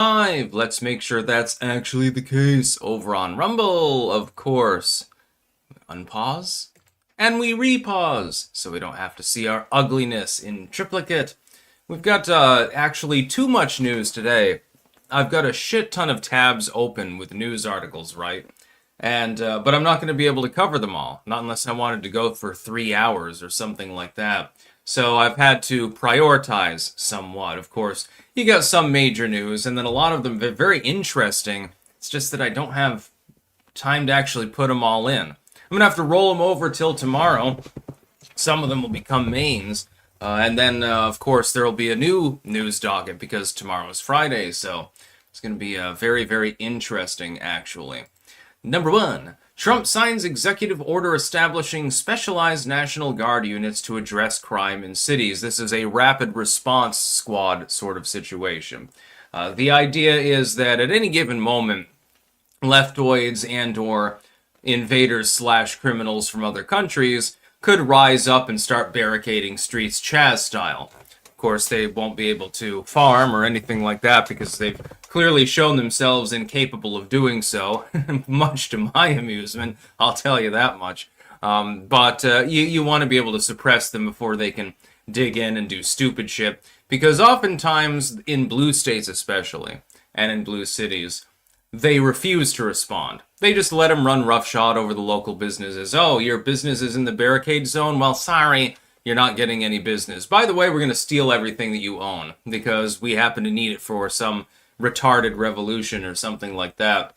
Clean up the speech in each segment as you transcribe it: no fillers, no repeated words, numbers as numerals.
Live. Let's make sure that's actually the case over on Rumble, of course. Unpause. And we repause, so we don't have to see our ugliness in triplicate. We've got actually too much news today. I've got a shit ton of tabs open with news articles, right? And but I'm not going to be able to cover them all, not unless I wanted to go for 3 hours or something like that. So I've had to prioritize somewhat. Of course, you got some major news, and then a lot of them are very interesting. It's just that I don't have time to actually put them all in. I'm going to have to roll them over till tomorrow. Some of them will become mains. And then, of course, there will be a new news docket because tomorrow is Friday. So it's going to be very, very interesting, actually. Number 1. Trump signs executive order establishing specialized National Guard units to address crime in cities. This is a rapid response squad sort of situation. The idea is that at any given moment, leftoids and or invaders / criminals from other countries could rise up and start barricading streets Chaz style. Of course, they won't be able to farm or anything like that because they've clearly shown themselves incapable of doing so, much to my amusement, I'll tell you that much. But you want to be able to suppress them before they can dig in and do stupid shit, because oftentimes, in blue states especially, and in blue cities, they refuse to respond. They just let them run roughshod over the local businesses. Oh, your business is in the barricade zone? Well, sorry, you're not getting any business. By the way, we're going to steal everything that you own because we happen to need it for some retarded revolution or something like that.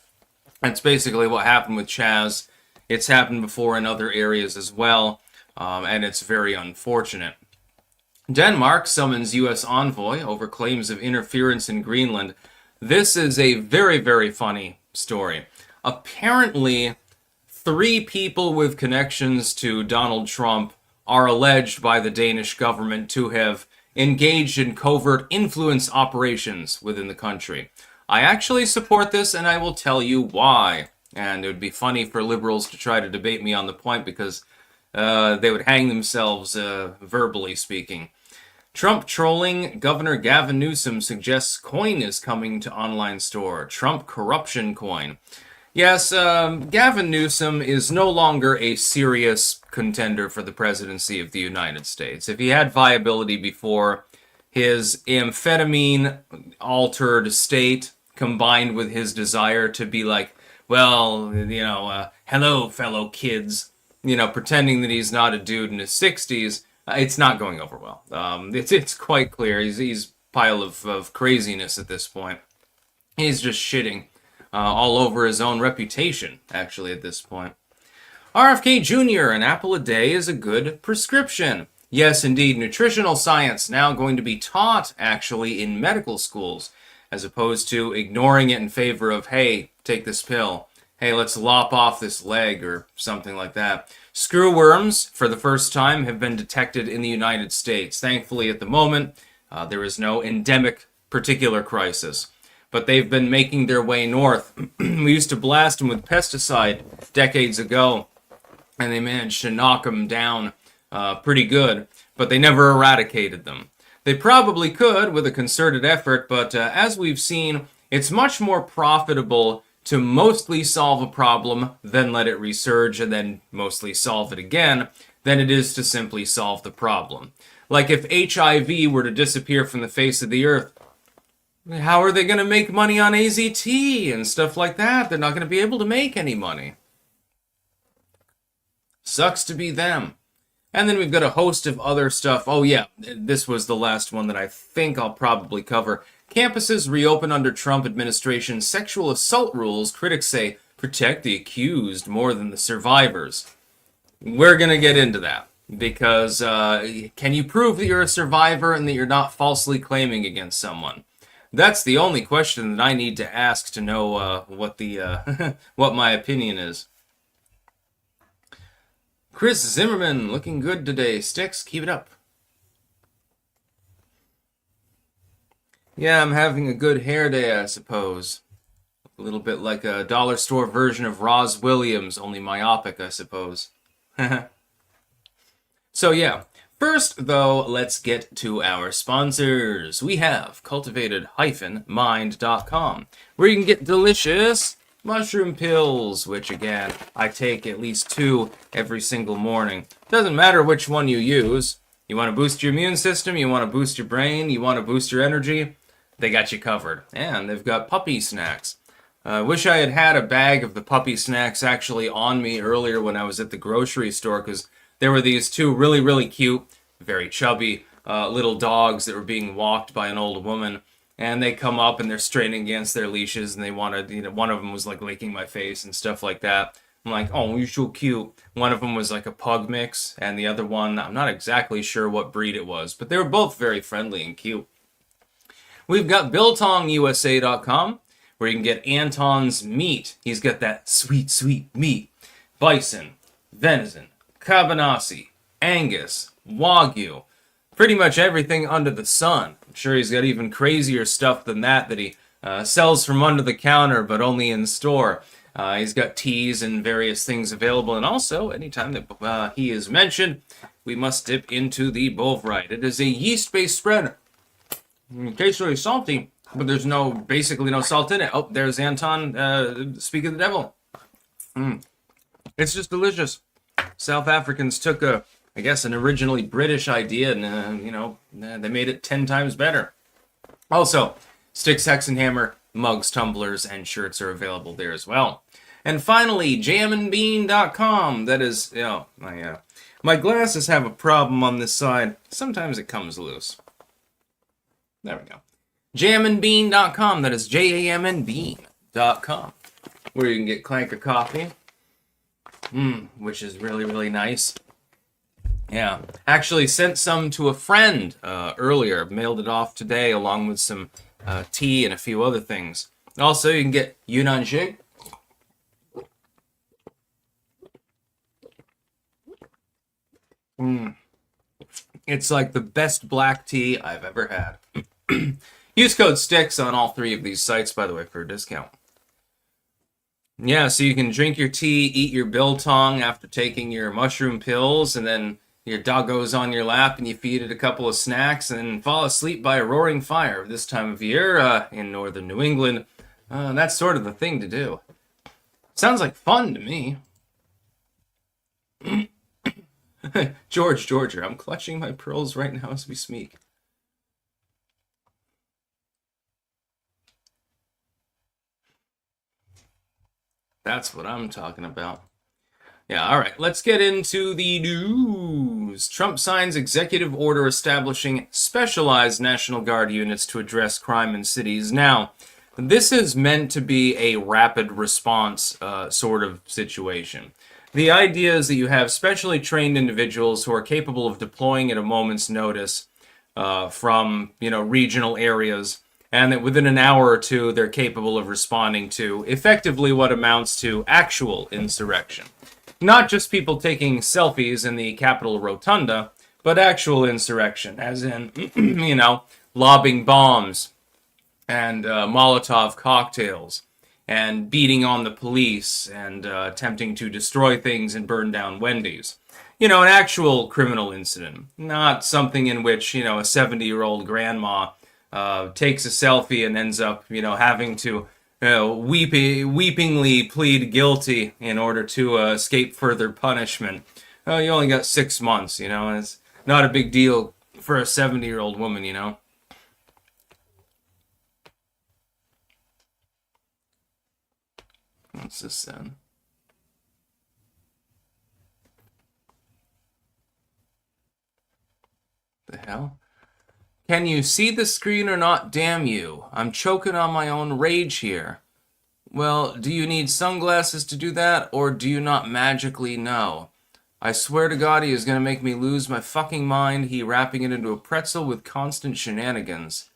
That's basically what happened with Chaz. It's happened before in other areas as well, and it's very unfortunate. Denmark summons U.S. envoy over claims of interference in Greenland. This is a very, very funny story. Apparently, 3 people with connections to Donald Trump are alleged by the Danish government to have engaged in covert influence operations within the country. I actually support this, and I will tell you why. And it would be funny for liberals to try to debate me on the point because they would hang themselves, verbally speaking. Trump trolling Governor Gavin Newsom suggests coin is coming to online store. Trump corruption coin. Yes, Gavin Newsom is no longer a serious contender for the presidency of the United States. If he had viability before, his amphetamine-altered state combined with his desire to be like, well, hello, fellow kids, pretending that he's not a dude in his 60s, it's not going over well. It's quite clear. He's a pile of craziness at this point. He's just shitting all over his own reputation, actually, at this point. RFK Jr., an apple a day is a good prescription. Yes, indeed, nutritional science now going to be taught, actually, in medical schools, as opposed to ignoring it in favor of, hey, take this pill. Hey, let's lop off this leg, or something like that. Screwworms, for the first time, have been detected in the United States. Thankfully, at the moment, there is no endemic particular crisis. But they've been making their way north. We used to blast them with pesticide decades ago, and they managed to knock them down pretty good, but they never eradicated them. They probably could with a concerted effort, but as we've seen, it's much more profitable to mostly solve a problem, then let it resurge, and then mostly solve it again, than it is to simply solve the problem. Like if HIV were to disappear from the face of the earth, how are they going to make money on AZT and stuff like that? They're not going to be able to make any money. Sucks to be them. And then we've got a host of other stuff. Oh yeah, this was the last one that I think I'll probably cover. Campuses reopen under Trump administration sexual assault rules. Critics say protect the accused more than the survivors. We're going to get into that. Because can you prove that you're a survivor and that you're not falsely claiming against someone? That's the only question that I need to ask to know what the what my opinion is. Chris Zimmerman, looking good today. Sticks, keep it up. Yeah, I'm having a good hair day, I suppose. A little bit like a dollar store version of Roz Williams, only myopic, I suppose. So yeah, First, though, let's get to our sponsors. We have cultivated-mind.com, where you can get delicious mushroom pills, which, again, I take at least 2 every single morning. Doesn't matter which one you use. You want to boost your immune system, you want to boost your brain, you want to boost your energy, they got you covered. And they've got puppy snacks. I wish I had had a bag of the puppy snacks actually on me earlier when I was at the grocery store, because there were these 2 really, really cute, very chubby little dogs that were being walked by an old woman. And they come up and they're straining against their leashes, and they wanted, one of them was like licking my face and stuff like that. I'm like, oh, you're so cute. One of them was like a pug mix, and the other one, I'm not exactly sure what breed it was, but they were both very friendly and cute. We've got BiltongUSA.com, where you can get Anton's meat. He's got that sweet, sweet meat. Bison, venison, cabanassi, Angus, Wagyu. Pretty much everything under the sun. I'm sure he's got even crazier stuff than that he sells from under the counter, but only in store. He's got teas and various things available. And also, anytime that he is mentioned, we must dip into the Bovright. It is a yeast-based spread. It tastes really salty, but there's basically no salt in it. Oh, there's Anton, speak of the devil. It's just delicious. South Africans took I guess an originally British idea, and they made it 10 times better. Also, Sticks, Hex, and Hammer mugs, tumblers, and shirts are available there as well. And finally, jamandbean.com. That is, my glasses have a problem on this side. Sometimes it comes loose. There we go. Jamandbean.com. That is JAMNbean.com, where you can get Clank of coffee, which is really, really nice. Yeah, actually sent some to a friend earlier. Mailed it off today along with some tea and a few other things. Also, you can get Yunnan Shig. It's like the best black tea I've ever had. Use code STICKS on all 3 of these sites, by the way, for a discount. Yeah, so you can drink your tea, eat your biltong after taking your mushroom pills, and then your doggo's on your lap and you feed it a couple of snacks and fall asleep by a roaring fire this time of year in northern New England. That's sort of the thing to do. Sounds like fun to me. Georgia, I'm clutching my pearls right now as we speak. That's what I'm talking about. Yeah, all right, let's get into the news. Trump signs executive order establishing specialized National Guard units to address crime in cities. Now, this is meant to be a rapid response sort of situation. The idea is that you have specially trained individuals who are capable of deploying at a moment's notice from, regional areas, and that within an hour or 2, they're capable of responding to effectively what amounts to actual insurrection. Not just people taking selfies in the Capitol Rotunda, but actual insurrection, as in, lobbing bombs and Molotov cocktails and beating on the police and attempting to destroy things and burn down Wendy's. An actual criminal incident, not something in which, a 70-year-old grandma takes a selfie and ends up, having to weepingly plead guilty in order to escape further punishment. You only got 6 months, and it's not a big deal for a 70-year-old woman, What's this then? The hell? Can you see the screen or not? Damn you. I'm choking on my own rage here. Well, do you need sunglasses to do that, or do you not magically know? I swear to God, he is going to make me lose my fucking mind, he wrapping it into a pretzel with constant shenanigans.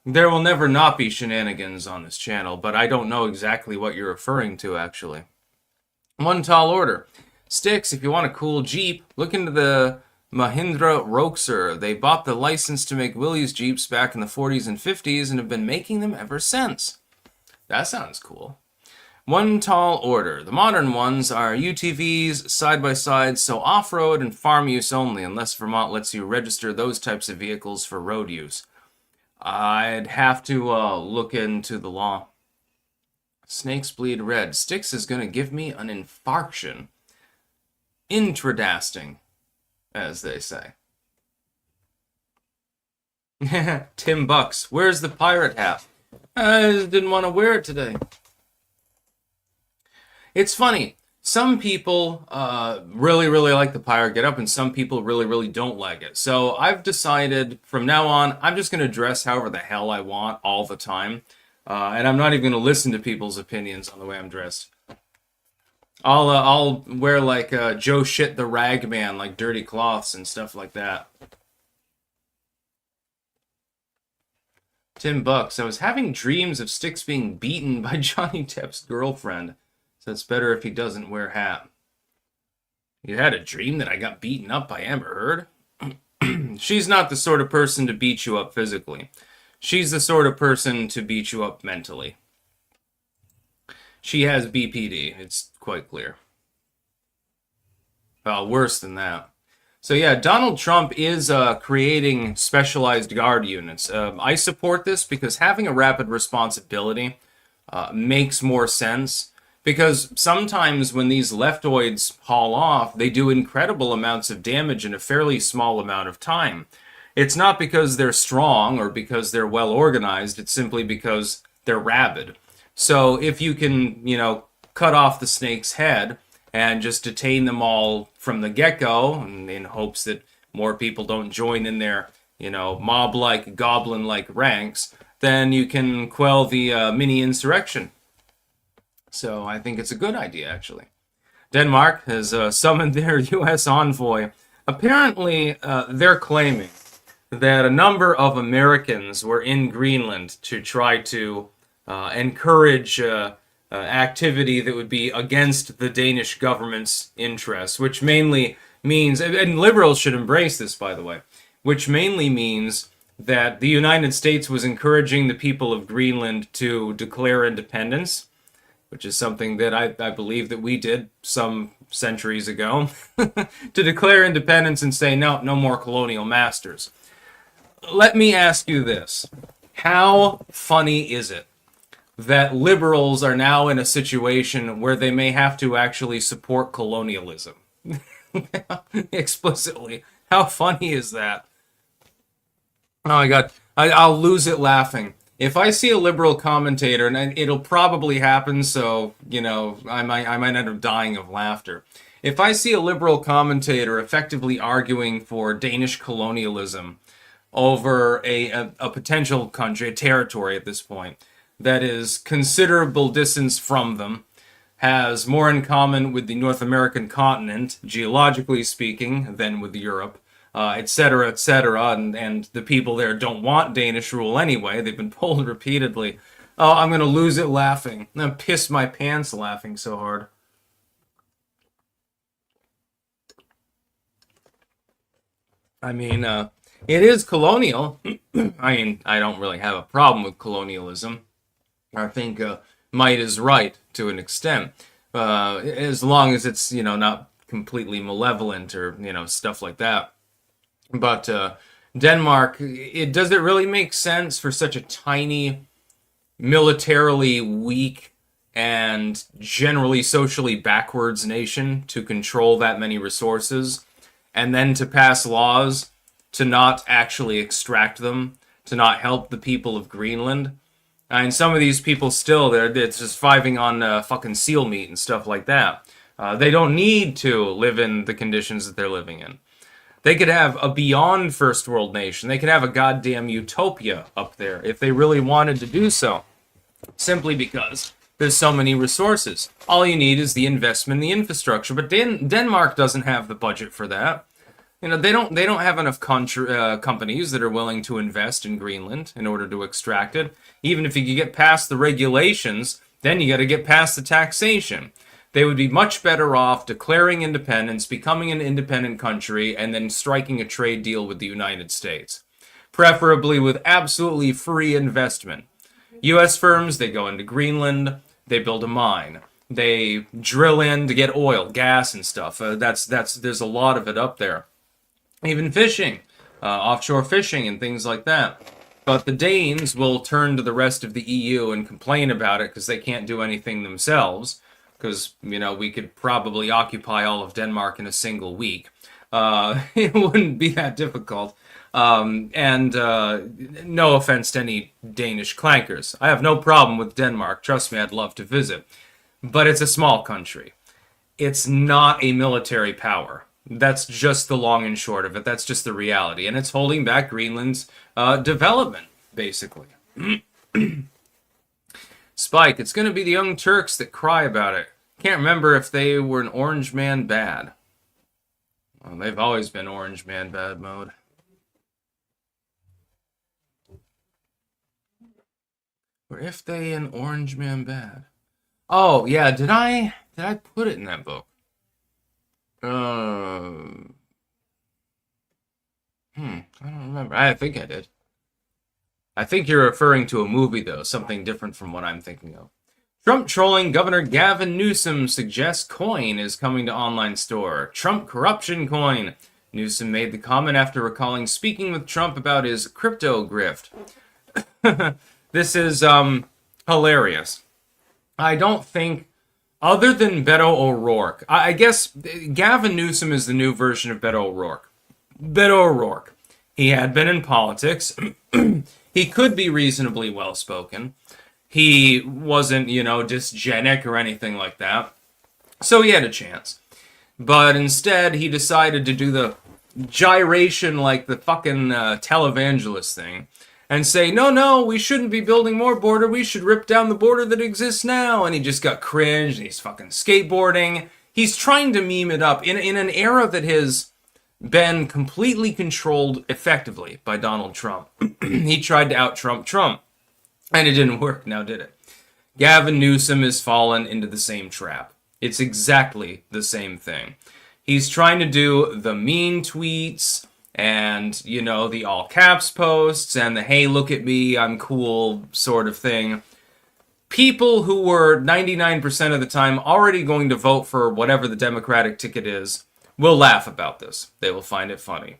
There will never not be shenanigans on this channel, but I don't know exactly what you're referring to, actually. One tall order. Sticks, if you want a cool Jeep, look into the Mahindra Roxor. They bought the license to make Willys Jeeps back in the 40s and 50s and have been making them ever since. That sounds cool. One tall order. The modern ones are UTVs, side-by-sides, so off-road and farm use only, unless Vermont lets you register those types of vehicles for road use. I'd have to look into the law. Snakes bleed red. Styx is going to give me an infarction. Intradasting, as they say. Tim Bucks, where's the pirate hat? I just didn't want to wear it today. It's funny. Some people really, really like the pirate getup, and some people really, really don't like it. So I've decided from now on, I'm just going to dress however the hell I want all the time. And I'm not even going to listen to people's opinions on the way I'm dressed. I'll wear like Joe Shit the Rag Man, like dirty cloths and stuff like that. Tim Bucks, I was having dreams of Styx being beaten by Johnny Depp's girlfriend. So it's better if he doesn't wear hat. You had a dream that I got beaten up by Amber Heard? She's not the sort of person to beat you up physically. She's the sort of person to beat you up mentally. She has BPD, it's quite clear. Well, worse than that. So yeah, Donald Trump is creating specialized guard units. I support this because having a rapid responsibility makes more sense. Because sometimes when these leftoids haul off, they do incredible amounts of damage in a fairly small amount of time. It's not because they're strong or because they're well organized, it's simply because they're rabid. So if you can, cut off the snake's head and just detain them all from the get-go, and in hopes that more people don't join in their, mob-like, goblin-like ranks, then you can quell the mini-insurrection. So I think it's a good idea, actually. Denmark has summoned their U.S. envoy. Apparently, they're claiming that a number of Americans were in Greenland to try to encourage activity that would be against the Danish government's interests, which mainly means, and liberals should embrace this, by the way, which mainly means that the United States was encouraging the people of Greenland to declare independence, which is something that I believe that we did some centuries ago, to declare independence and say, no more colonial masters. Let me ask you this. How funny is it that liberals are now in a situation where they may have to actually support colonialism? Explicitly. How funny is that? Oh my God. I'll lose it laughing. If I see a liberal commentator, and it'll probably happen, so, I might end up dying of laughter. If I see a liberal commentator effectively arguing for Danish colonialism over a potential country, a territory at this point, that is considerable distance from them, has more in common with the North American continent, geologically speaking, than with Europe, etc., etc., and the people there don't want Danish rule anyway. They've been told repeatedly. Oh, I'm going to lose it laughing. I'm going to piss my pants laughing so hard. I mean, it is colonial. I mean, I don't really have a problem with colonialism. I think might is right to an extent, as long as it's, not completely malevolent or, stuff like that. But Denmark, does it really make sense for such a tiny, militarily weak, and generally socially backwards nation to control that many resources, and then to pass laws to not actually extract them, to not help the people of Greenland? I mean, some of they're just fiving on fucking seal meat and stuff like that. They don't need to live in the conditions that they're living in. They could have a beyond first world nation. They could have a goddamn utopia up there if they really wanted to do so. Simply because there's so many resources. All you need is the investment in the infrastructure. But Denmark doesn't have the budget for that. They don't have enough companies that are willing to invest in Greenland in order to extract it. Even if you could get past the regulations, then you got to get past the taxation. They would be much better off declaring independence, becoming an independent country, and then striking a trade deal with the United States. Preferably with absolutely free investment. U.S. firms, they go into Greenland. They build a mine. They drill in to get oil, gas, and stuff. There's a lot of it up there. Even fishing, offshore fishing and things like that. But the Danes will turn to the rest of the EU and complain about it because they can't do anything themselves. Because, we could probably occupy all of Denmark in a single week. It wouldn't be that difficult. No offense to any Danish clankers. I have no problem with Denmark. Trust me, I'd love to visit. But it's a small country. It's not a military power. That's just the long and short of it. That's just the reality. And it's holding back Greenland's development, basically. Spike, it's going to be the Young Turks that cry about it. Can't remember if they were an Orange Man bad. Well, they've always been Orange Man bad mode. Or if they an Orange Man bad. Oh, yeah, did I put it in that book? I don't remember. I think I did. I think you're referring to a movie, though, something different from what I'm thinking of. Trump trolling Governor Gavin Newsom suggests coin is coming to online store. Trump corruption coin. Newsom made the comment after recalling speaking with Trump about his crypto grift. This is hilarious. I don't think, other than Beto O'Rourke, I guess Gavin Newsom is the new version of Beto O'Rourke. Beto O'Rourke. He had been in politics. He could be reasonably well-spoken. He wasn't, dysgenic or anything like that. So he had a chance. But instead, he decided to do the gyration like the fucking televangelist thing. And say, no, we shouldn't be building more border. We should rip down the border that exists now. And he just got cringe. And he's fucking skateboarding. He's trying to meme it up in an era that has been completely controlled effectively by Donald Trump. He tried to out-Trump Trump. And it didn't work, now did it? Gavin Newsom has fallen into the same trap. It's exactly the same thing. He's trying to do the mean tweets and, the all caps posts and the hey, look at me, I'm cool sort of thing. People who were 99% of the time already going to vote for whatever the Democratic ticket is will laugh about this. They will find it funny.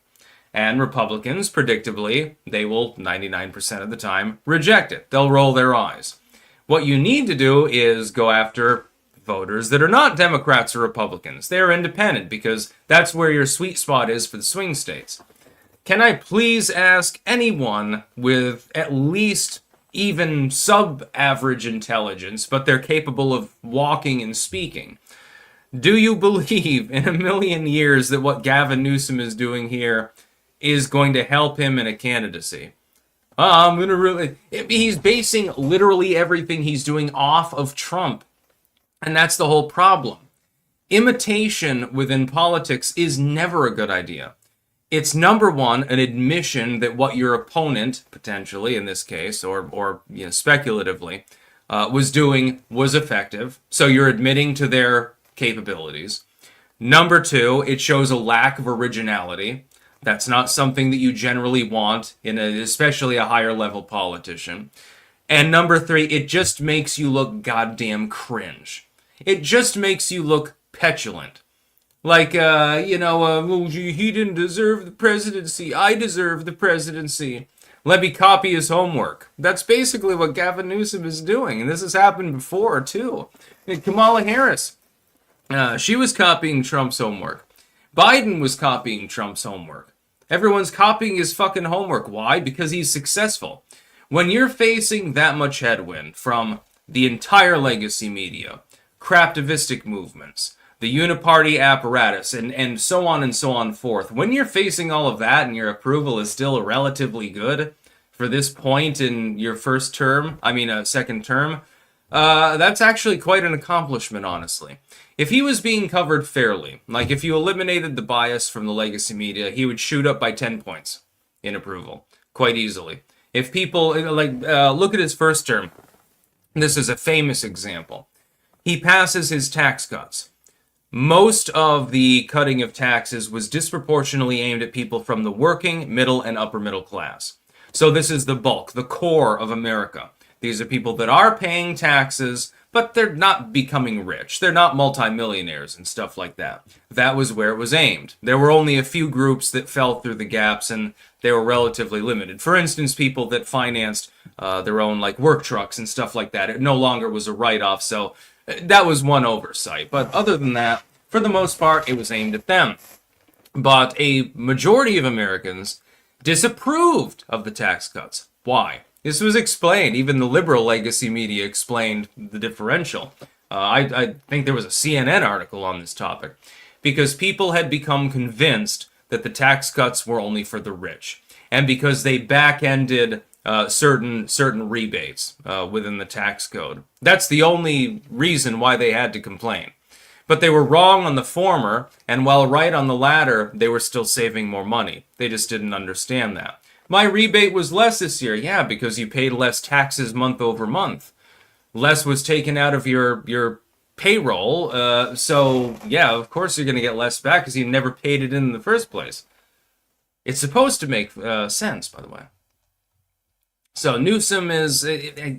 And Republicans, predictably, they will 99% of the time reject it. They'll roll their eyes. What you need to do is go after voters that are not Democrats or Republicans. They're independent because that's where your sweet spot is for the swing states. Can I please ask anyone with at least even sub-average intelligence, but they're capable of walking and speaking, do you believe in a million years that what Gavin Newsom is doing here is going to help him in a candidacy? He's basing literally everything he's doing off of Trump. And that's the whole problem. Imitation within politics is never a good idea. It's number one, an admission that what your opponent, potentially in this case, or speculatively, was doing was effective. So you're admitting to their capabilities. Number two, it shows a lack of originality. That's not something that you generally want in especially a higher level politician. And number three, it just makes you look goddamn cringe. It just makes you look petulant. Like, he didn't deserve the presidency. I deserve the presidency. Let me copy his homework. That's basically what Gavin Newsom is doing. And this has happened before, too. Kamala Harris, she was copying Trump's homework. Biden was copying Trump's homework. Everyone's copying his fucking homework. Why? Because he's successful. When you're facing that much headwind from the entire legacy media, craptivistic movements, the uniparty apparatus, and so on forth, when you're facing all of that and your approval is still relatively good for this point in your second term, that's actually quite an accomplishment, honestly. If he was being covered fairly, like if you eliminated the bias from the legacy media, he would shoot up by 10 points in approval, quite easily. If people, look at his first term. This is a famous example. He passes his tax cuts. Most of the cutting of taxes was disproportionately aimed at people from the working, middle, and upper middle class. So this is the bulk, the core of America. These are people that are paying taxes, but they're not becoming rich. They're not multimillionaires and stuff like that. That was where it was aimed. There were only a few groups that fell through the gaps, and they were relatively limited. For instance, people that financed their own like work trucks and stuff like that. It no longer was a write-off, so that was one oversight. But other than that, for the most part, it was aimed at them. But a majority of Americans disapproved of the tax cuts. Why? This was explained. Even the liberal legacy media explained the differential. I think there was a CNN article on this topic. Because people had become convinced that the tax cuts were only for the rich. And because they back-ended certain rebates within the tax code. That's the only reason why they had to complain. But they were wrong on the former, and while right on the latter, they were still saving more money. They just didn't understand that. My rebate was less this year. Yeah, because you paid less taxes month over month. Less was taken out of your payroll, so yeah, of course you're going to get less back because you never paid it in the first place. It's supposed to make sense, by the way. So Newsom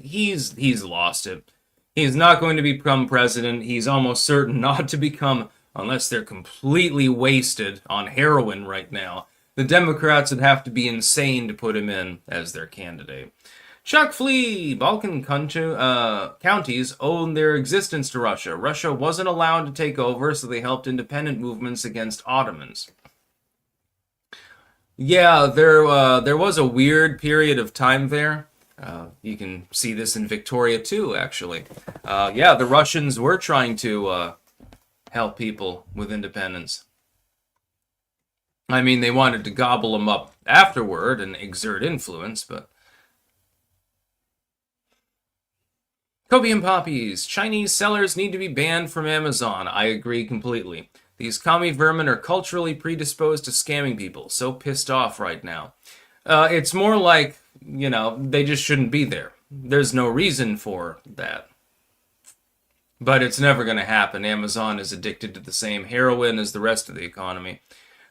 he's lost it. He's not going to become president. He's almost certain not to become, unless they're completely wasted on heroin right now. The Democrats would have to be insane to put him in as their candidate. Chuck Flea! Balkan counties own their existence to Russia. Russia wasn't allowed to take over, so they helped independent movements against Ottomans. Yeah, there was a weird period of time there. You can see this in Victoria too, actually. Yeah, the Russians were trying to help people with independence. I mean, they wanted to gobble them up afterward and exert influence, but... Copium poppies. Chinese sellers need to be banned from Amazon. I agree completely. These commie vermin are culturally predisposed to scamming people. So pissed off right now. It's more like, you know, they just shouldn't be there. There's no reason for that. But it's never going to happen. Amazon is addicted to the same heroin as the rest of the economy.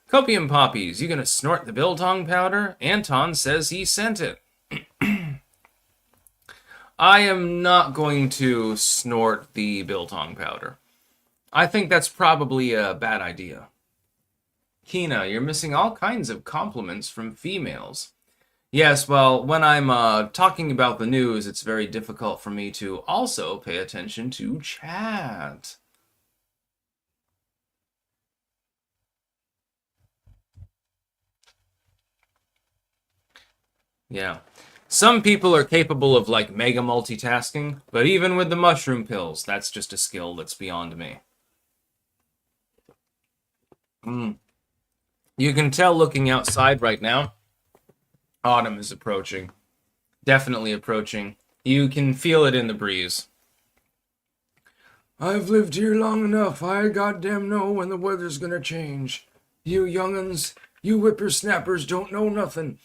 Copium poppies, you gonna snort the biltong powder? Anton says he sent it. I am not going to snort the biltong powder. I think that's probably a bad idea. Kina, you're missing all kinds of compliments from females. Yes, well, when I'm talking about the news, it's very difficult for me to also pay attention to chat. Yeah. Some people are capable of, like, mega multitasking, but even with the mushroom pills, that's just a skill that's beyond me. You can tell looking outside right now, autumn is approaching. Definitely approaching. You can feel it in the breeze. I've lived here long enough. I goddamn know when the weather's gonna change. You young'uns, you whippersnappers don't know nothing.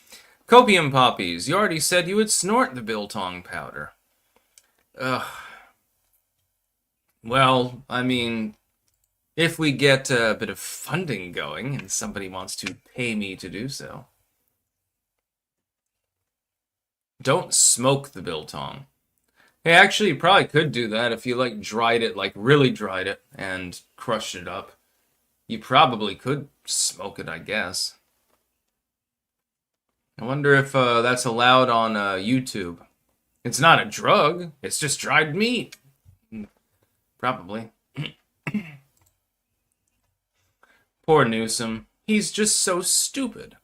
Copium poppies, you already said you would snort the biltong powder. Ugh. Well, I mean, if we get a bit of funding going and somebody wants to pay me to do so. Don't smoke the biltong. Hey, actually, you probably could do that if you, like, dried it, like, really dried it and crushed it up. You probably could smoke it, I guess. I wonder if that's allowed on YouTube. It's not a drug. It's just dried meat. Probably. Poor Newsom. He's just so stupid.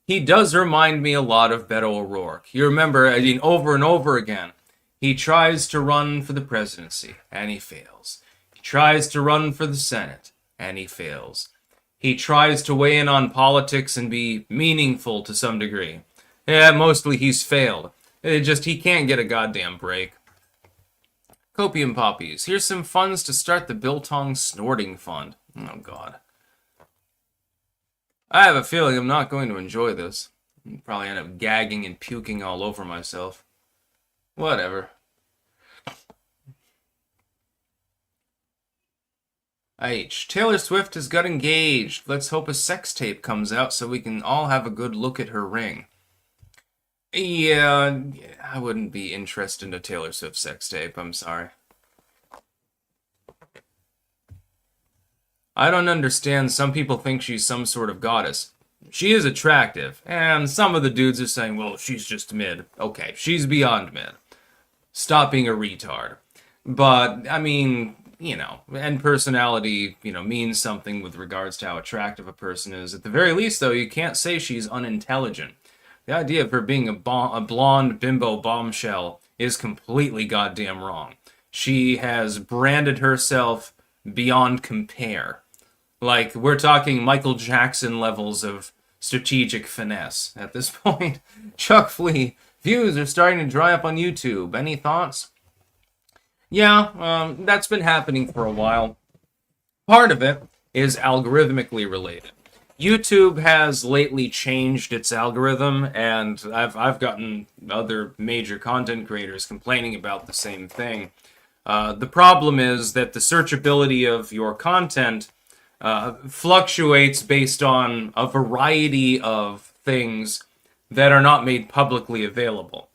He does remind me a lot of Beto O'Rourke. You remember, I mean, over and over again, he tries to run for the presidency, and he fails. He tries to run for the Senate, and he fails. He tries to weigh in on politics and be meaningful to some degree. Yeah, mostly he's failed. He can't get a goddamn break. Copium poppies. Here's some funds to start the biltong snorting fund. Oh, God. I have a feeling I'm not going to enjoy this. I'll probably end up gagging and puking all over myself. Whatever. H. Taylor Swift has got engaged. Let's hope a sex tape comes out so we can all have a good look at her ring. Yeah, I wouldn't be interested in a Taylor Swift sex tape, I'm sorry. I don't understand. Some people think she's some sort of goddess. She is attractive, and some of the dudes are saying, well, she's just mid. Okay, she's beyond mid. Stop being a retard. But, I mean, and personality, means something with regards to how attractive a person is. At the very least, though, you can't say she's unintelligent. The idea of her being a blonde bimbo bombshell is completely goddamn wrong. She has branded herself beyond compare. Like, we're talking Michael Jackson levels of strategic finesse at this point. Chuck Flea, views are starting to dry up on YouTube. Any thoughts? Yeah, that's been happening for a while. Part of it is algorithmically related. YouTube has lately changed its algorithm, and I've gotten other major content creators complaining about the same thing. The problem is that the searchability of your content fluctuates based on a variety of things that are not made publicly available.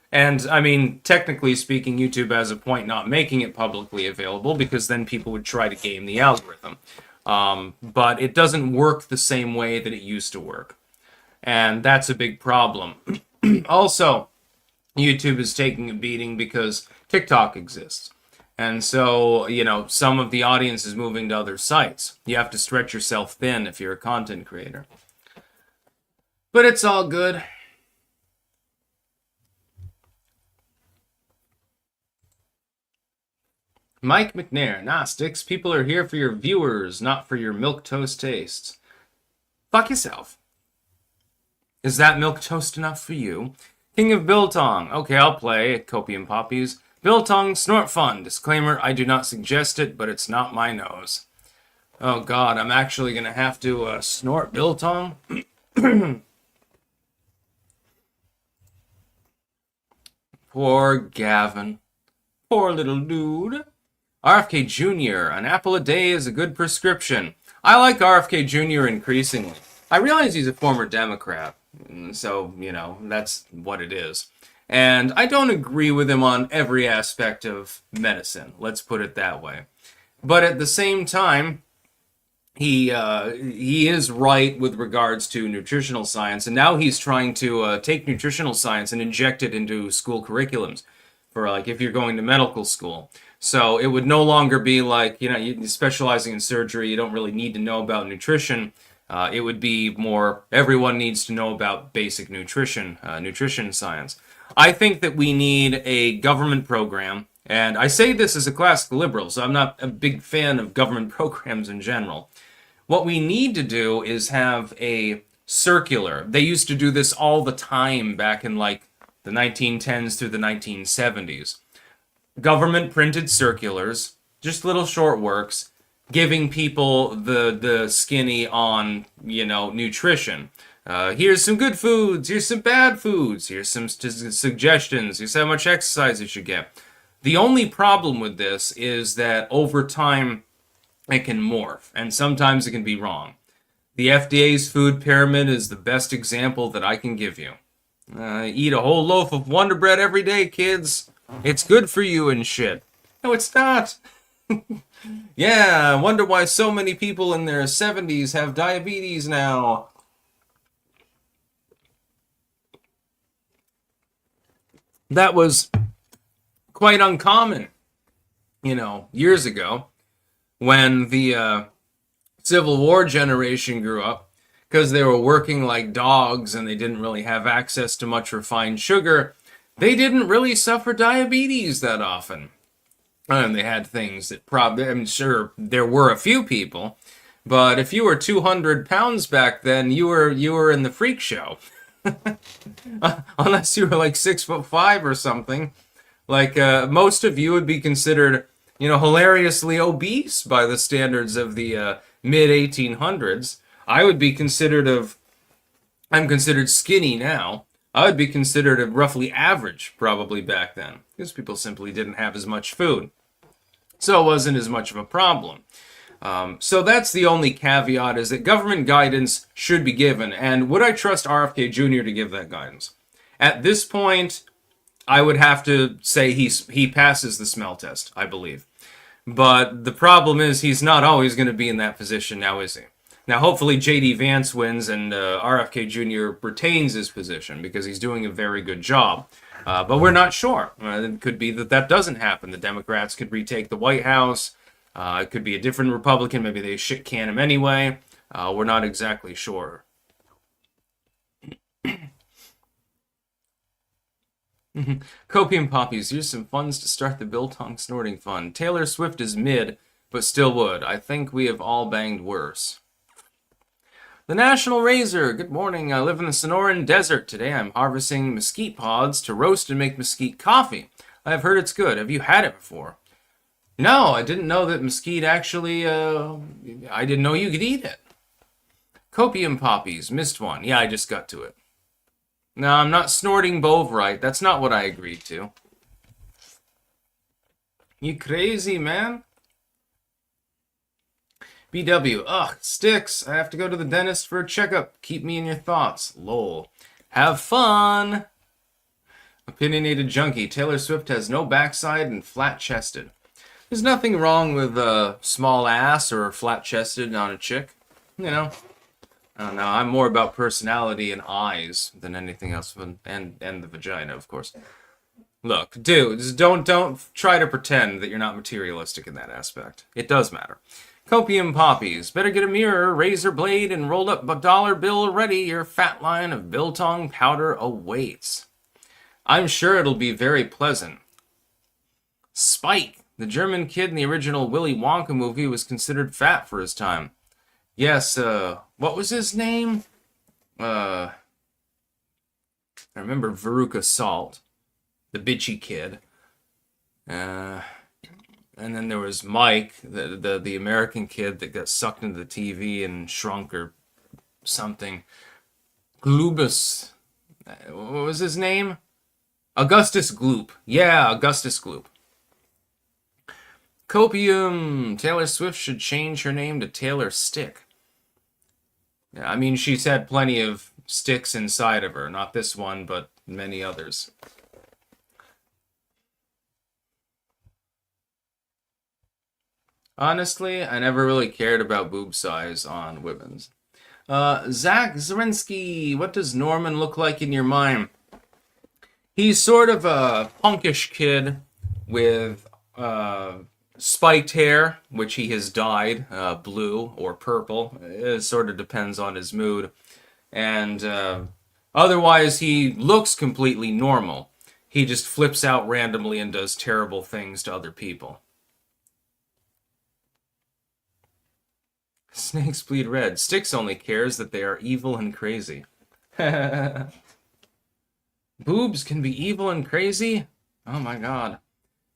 And, I mean, technically speaking, YouTube has a point not making it publicly available because then people would try to game the algorithm. But it doesn't work the same way that it used to work. And that's a big problem. Also, YouTube is taking a beating because TikTok exists. And so, some of the audience is moving to other sites. You have to stretch yourself thin if you're a content creator. But it's all good. Mike McNair, nah, Sticks, people are here for your viewers, not for your milquetoast tastes. Fuck yourself. Is that milquetoast enough for you? King of Biltong, okay, I'll play. Copium Poppies. Biltong, snort fun. Disclaimer, I do not suggest it, but it's not my nose. Oh god, I'm actually gonna have to snort Biltong? Poor Gavin. Poor little dude. RFK Jr., an apple a day is a good prescription. I like RFK Jr. increasingly. I realize he's a former Democrat, so, that's what it is. And I don't agree with him on every aspect of medicine, let's put it that way. But at the same time, he is right with regards to nutritional science, and now he's trying to take nutritional science and inject it into school curriculums for, like, if you're going to medical school. So it would no longer be like, you're specializing in surgery, you don't really need to know about nutrition. It would be more, everyone needs to know about basic nutrition science. I think that we need a government program, and I say this as a classical liberal, so I'm not a big fan of government programs in general. What we need to do is have a circular. They used to do this all the time back in, like, the 1910s through the 1970s. Government printed circulars, just little short works, giving people the skinny on, nutrition. Here's some good foods, here's some bad foods, here's some suggestions, here's how much exercise you should get. The only problem with this is that over time it can morph, and sometimes it can be wrong. The FDA's food pyramid is the best example that I can give you. Eat a whole loaf of Wonder Bread every day, kids. It's good for you and shit. No, it's not. Yeah, I wonder why so many people in their 70s have diabetes now. That was quite uncommon, years ago, when the Civil War generation grew up, because they were working like dogs and they didn't really have access to much refined sugar. They didn't really suffer diabetes that often. And they had things that I'm sure there were a few people, but if you were 200 pounds back then, you were in the freak show. Unless you were like 6'5" or something. Like, most of you would be considered, hilariously obese by the standards of the mid-1800s. I'm considered skinny now. I would be considered a roughly average probably back then, because people simply didn't have as much food. So it wasn't as much of a problem. So that's the only caveat, is that government guidance should be given. And would I trust RFK Jr. to give that guidance? At this point, I would have to say he passes the smell test, I believe. But the problem is he's not always going to be in that position now, is he? Now, hopefully J.D. Vance wins and RFK Jr. retains his position because he's doing a very good job. But we're not sure. It could be that that doesn't happen. The Democrats could retake the White House. It could be a different Republican. Maybe they shit can him anyway. We're not exactly sure. Copium Poppies, here's some funds to start the Biltong Snorting Fund. Taylor Swift is mid, but still would. I think we have all banged worse. The National Razor, good morning. I live in the Sonoran Desert. Today I'm harvesting mesquite pods to roast and make mesquite coffee. I've heard it's good. Have you had it before? No, I didn't know that mesquite actually, I didn't know you could eat it. Copium Poppies, missed one. Yeah, I just got to it. No, I'm not snorting Bovrite. That's not what I agreed to. You crazy, man? BW, ugh, sticks. I have to go to the dentist for a checkup. Keep me in your thoughts. Lol. Have fun! Opinionated junkie. Taylor Swift has no backside and flat-chested. There's nothing wrong with a small ass or flat-chested on a chick. You know. I don't know. I'm more about personality and eyes than anything else, and the vagina, of course. Look, dudes, don't try to pretend that you're not materialistic in that aspect. It does matter. Copium Poppies, better get a mirror, razor blade, and rolled up dollar bill ready. Your fat line of biltong powder awaits. I'm sure it'll be very pleasant. Spike, the German kid in the original Willy Wonka movie, was considered fat for his time. Yes, what was his name? I remember Veruca Salt, the bitchy kid. And then there was Mike, the American kid that got sucked into the TV and shrunk or something. Glubus. What was his name? Augustus Gloop. Yeah, Augustus Gloop. Copium. Taylor Swift should change her name to Taylor Stick. Yeah, I mean, she's had plenty of sticks inside of her. Not this one, but many others. Honestly, I never really cared about boob size on women's. Zach Zarinsky, what does Norman look like in your mind? He's sort of a punkish kid with spiked hair, which he has dyed blue or purple. It sort of depends on his mood. And otherwise, he looks completely normal. He just flips out randomly and does terrible things to other people. Snakes bleed red. Styx only cares that they are evil and crazy. Boobs can be evil and crazy? Oh my god.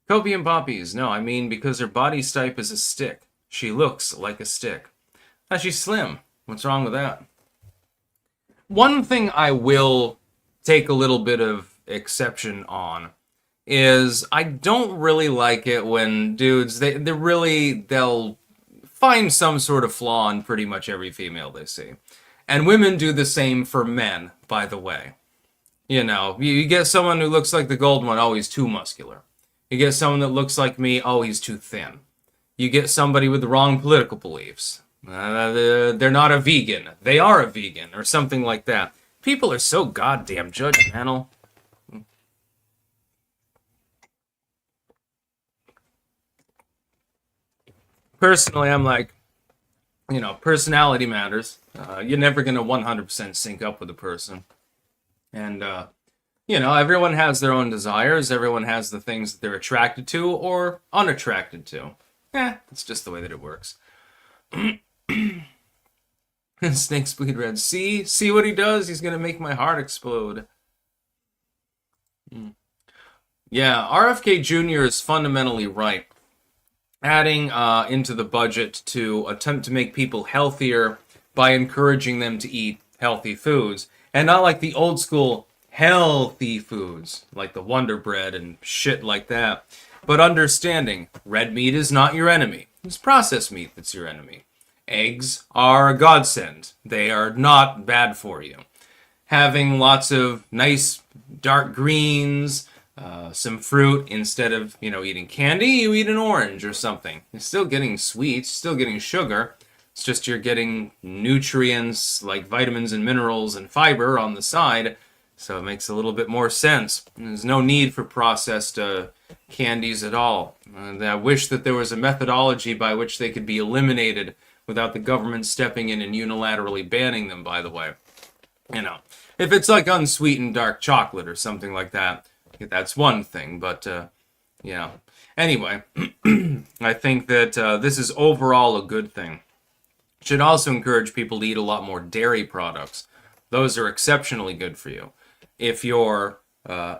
Copium Poppies. No, I mean because her body type is a stick. She looks like a stick. She's slim. What's wrong with that? One thing I will take a little bit of exception on is I don't really like it when dudes, they'll find some sort of flaw in pretty much every female they see. And women do the same for men, by the way. You know, you get someone who looks like the gold one, oh, he's too muscular. You get someone that looks like me, oh, he's too thin. You get somebody with the wrong political beliefs. They're not a vegan. They are a vegan, or something like that. People are so goddamn judgmental. Personally, I'm like, you know, personality matters. You're never going to 100% sync up with a person. And, you know, everyone has their own desires. Everyone has the things that they're attracted to or unattracted to. It's just the way that it works. Snakes bleed red. See what he does? He's going to make my heart explode. Yeah, RFK Jr. is fundamentally right. Adding into the budget to attempt to make people healthier by encouraging them to eat healthy foods. And not like the old school healthy foods, like the Wonder Bread and shit like that. But understanding, red meat is not your enemy. It's processed meat that's your enemy. Eggs are a godsend. They are not bad for you. Having lots of nice dark greens, some fruit. Instead of, eating candy, you eat an orange or something. You're still getting sweets, still getting sugar. It's just you're getting nutrients like vitamins and minerals and fiber on the side, so it makes a little bit more sense. There's no need for processed candies at all. I wish that there was a methodology by which they could be eliminated without the government stepping in and unilaterally banning them, by the way. If it's like unsweetened dark chocolate or something like that, that's one thing, but, Anyway, I think that this is overall a good thing. Should also encourage people to eat a lot more dairy products. Those are exceptionally good for you. If you're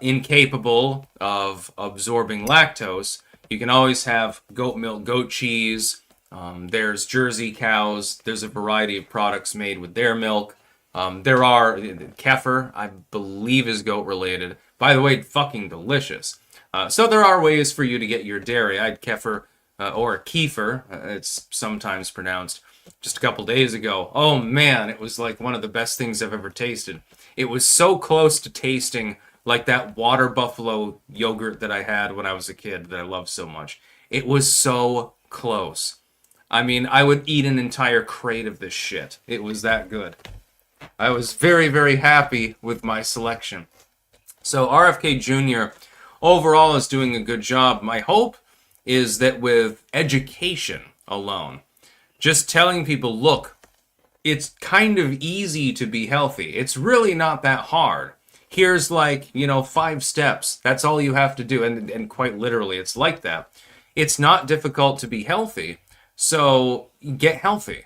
incapable of absorbing lactose, you can always have goat milk, goat cheese. There's Jersey cows. There's a variety of products made with their milk. There are kefir, I believe is goat related. By the way, fucking delicious. So there are ways for you to get your dairy. I had kefir, or kefir, it's sometimes pronounced, just a couple days ago. Oh man, it was like one of the best things I've ever tasted. It was so close to tasting like that water buffalo yogurt that I had when I was a kid that I loved so much. It was so close. I mean, I would eat an entire crate of this shit. It was that good. I was very, very happy with my selection. So RFK Jr. overall is doing a good job. My hope is that with education alone, just telling people, look, it's kind of easy to be healthy. It's really not that hard. Here's 5 steps. That's all you have to do. And quite literally, it's like that. It's not difficult to be healthy. So get healthy.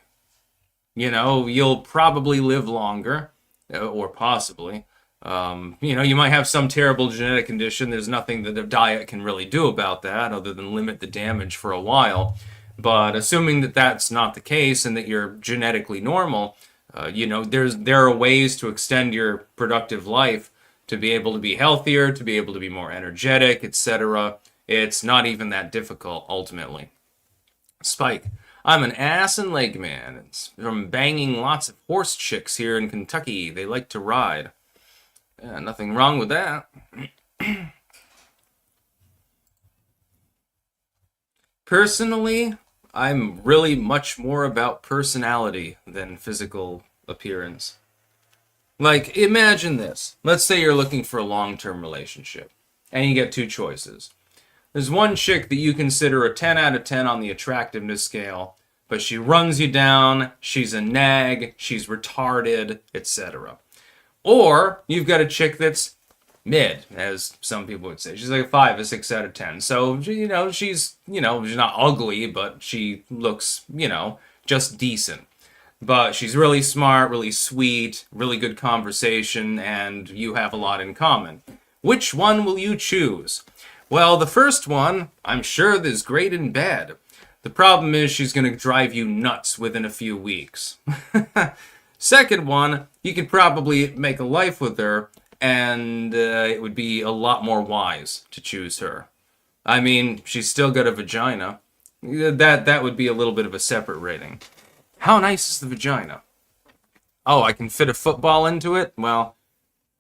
You'll probably live longer, or possibly. You might have some terrible genetic condition. There's nothing that a diet can really do about that other than limit the damage for a while. But assuming that that's not the case and that you're genetically normal, there are ways to extend your productive life to be able to be healthier, to be able to be more energetic, etc. It's not even that difficult, ultimately. Spike, I'm an ass and leg man. It's from banging lots of horse chicks here in Kentucky. They like to ride. Yeah, nothing wrong with that. Personally, I'm really much more about personality than physical appearance. Like, imagine this. Let's say you're looking for a long-term relationship, and you get 2 choices. There's one chick that you consider a 10 out of 10 on the attractiveness scale, but she runs you down, she's a nag, she's retarded, etc. Or you've got a chick that's mid, as some people would say. She's like a 5, a 6 out of 10. So, she's not ugly, but she looks, just decent. But she's really smart, really sweet, really good conversation, and you have a lot in common. Which one will you choose? Well, the first one, I'm sure is great in bed. The problem is she's going to drive you nuts within a few weeks. Second one, you could probably make a life with her, and it would be a lot more wise to choose her. I mean, she's still got a vagina. That would be a little bit of a separate rating. How nice is the vagina? Oh, I can fit a football into it? Well,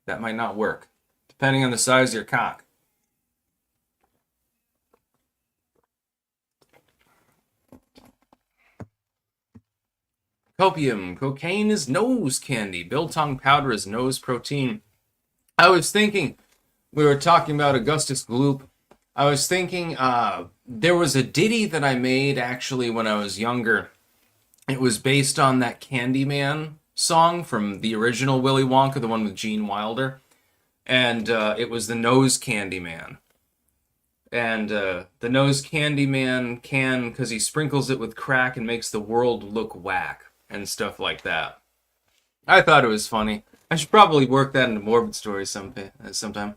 that might not work, depending on the size of your cock. Copium. Cocaine is nose candy. Biltong powder is nose protein. I was thinking, we were talking about Augustus Gloop. I was thinking, there was a ditty that I made actually when I was younger. It was based on that Candyman song from the original Willy Wonka, the one with Gene Wilder. And it was the Nose Candy Man. And the Nose Candy Man can, because he sprinkles it with crack and makes the world look whack. And stuff like that. I thought it was funny. I should probably work that into Morbid Stories sometime.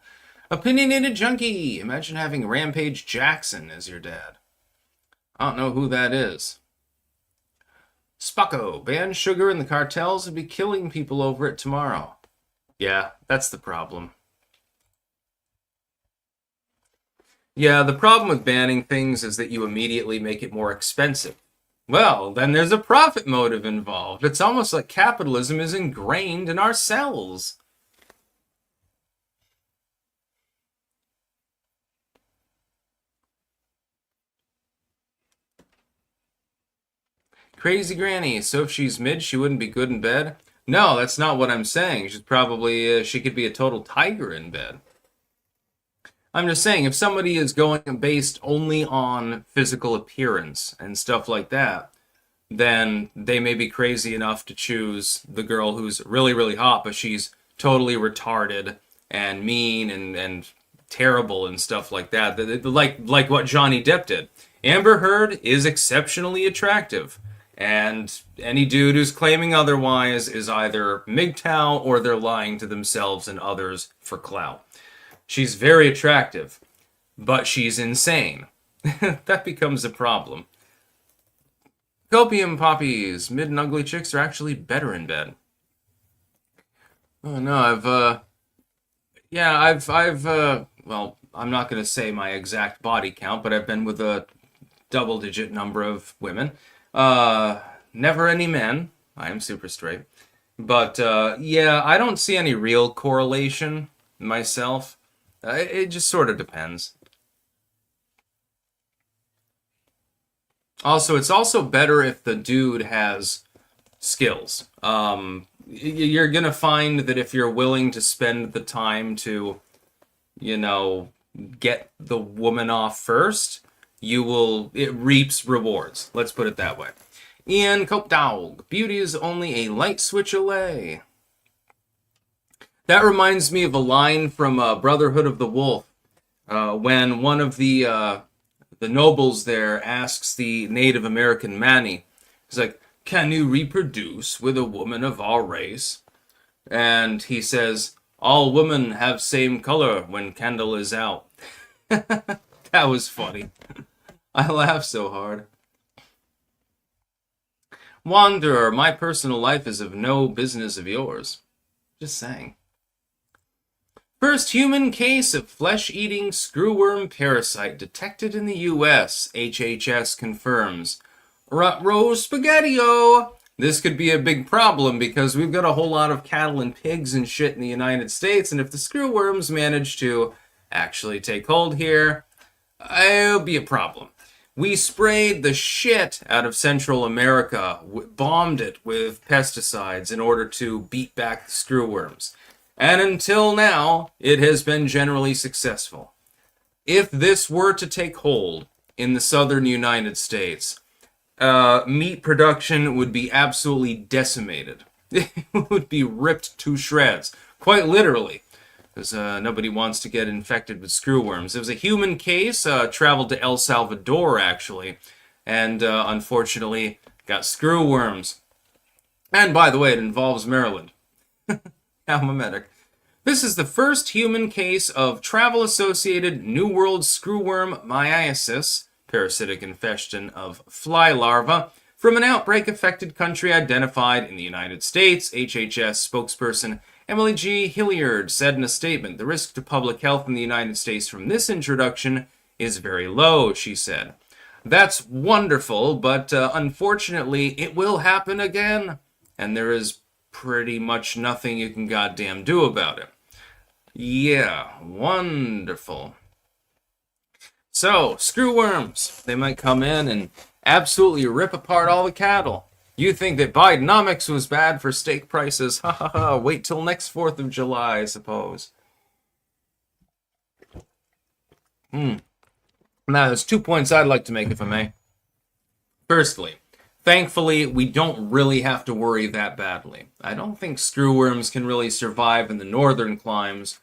Opinionated Junkie. Imagine having Rampage Jackson as your dad. I don't know who that is. Spocko. Ban sugar and the cartels would be killing people over it tomorrow. Yeah, that's the problem. Yeah, the problem with banning things is that you immediately make it more expensive. Well, then there's a profit motive involved. It's almost like capitalism is ingrained in our cells. Crazy granny. So if she's mid, she wouldn't be good in bed? No, that's not what I'm saying. She's probably, she could be a total tiger in bed. I'm just saying, if somebody is going based only on physical appearance and stuff like that, then they may be crazy enough to choose the girl who's really, really hot, but she's totally retarded and mean and terrible and stuff like that. Like what Johnny Depp did. Amber Heard is exceptionally attractive. And any dude who's claiming otherwise is either MGTOW or they're lying to themselves and others for clout. She's very attractive, but she's insane. That becomes a problem. Copium poppies. Mid and ugly chicks are actually better in bed. Oh no, well, I'm not going to say my exact body count, but I've been with a double-digit number of women. Never any men. I am super straight. But, yeah, I don't see any real correlation myself. It just sort of depends. Also, it's also better if the dude has skills. You're gonna find that if you're willing to spend the time to, get the woman off first, it reaps rewards. Let's put it that way. Ian Copedog, beauty is only a light switch away. That reminds me of a line from Brotherhood of the Wolf, when one of the nobles there asks the Native American Manny, he's like, "Can you reproduce with a woman of our race?" And he says, "All women have same color when candle is out." That was funny. I laughed so hard. Wanderer, my personal life is of no business of yours. Just saying. First human case of flesh-eating screwworm parasite detected in the U.S., HHS confirms. Rutro spaghetti-o! This could be a big problem because we've got a whole lot of cattle and pigs and shit in the United States, and if the screwworms manage to actually take hold here, it'll be a problem. We sprayed the shit out of Central America, bombed it with pesticides in order to beat back the screwworms. And until now, it has been generally successful. If this were to take hold in the southern United States, meat production would be absolutely decimated. It would be ripped to shreds, quite literally, because nobody wants to get infected with screwworms. It was a human case, traveled to El Salvador, actually, and unfortunately got screwworms. And by the way, it involves Maryland. I'm a medic. This is the first human case of travel-associated New World screwworm myiasis, parasitic infection of fly larvae, from an outbreak-affected country identified in the United States, HHS spokesperson Emily G. Hilliard said in a statement. The risk to public health in the United States from this introduction is very low, she said. That's wonderful, but unfortunately, it will happen again, and there is pretty much nothing you can goddamn do about it. Yeah, wonderful. So, screwworms. They might come in and absolutely rip apart all the cattle. You think that Bidenomics was bad for steak prices? Ha ha ha, wait till next 4th of July, I suppose. Now, there's 2 points I'd like to make, if I may. Firstly, thankfully, we don't really have to worry that badly. I don't think screwworms can really survive in the northern climes,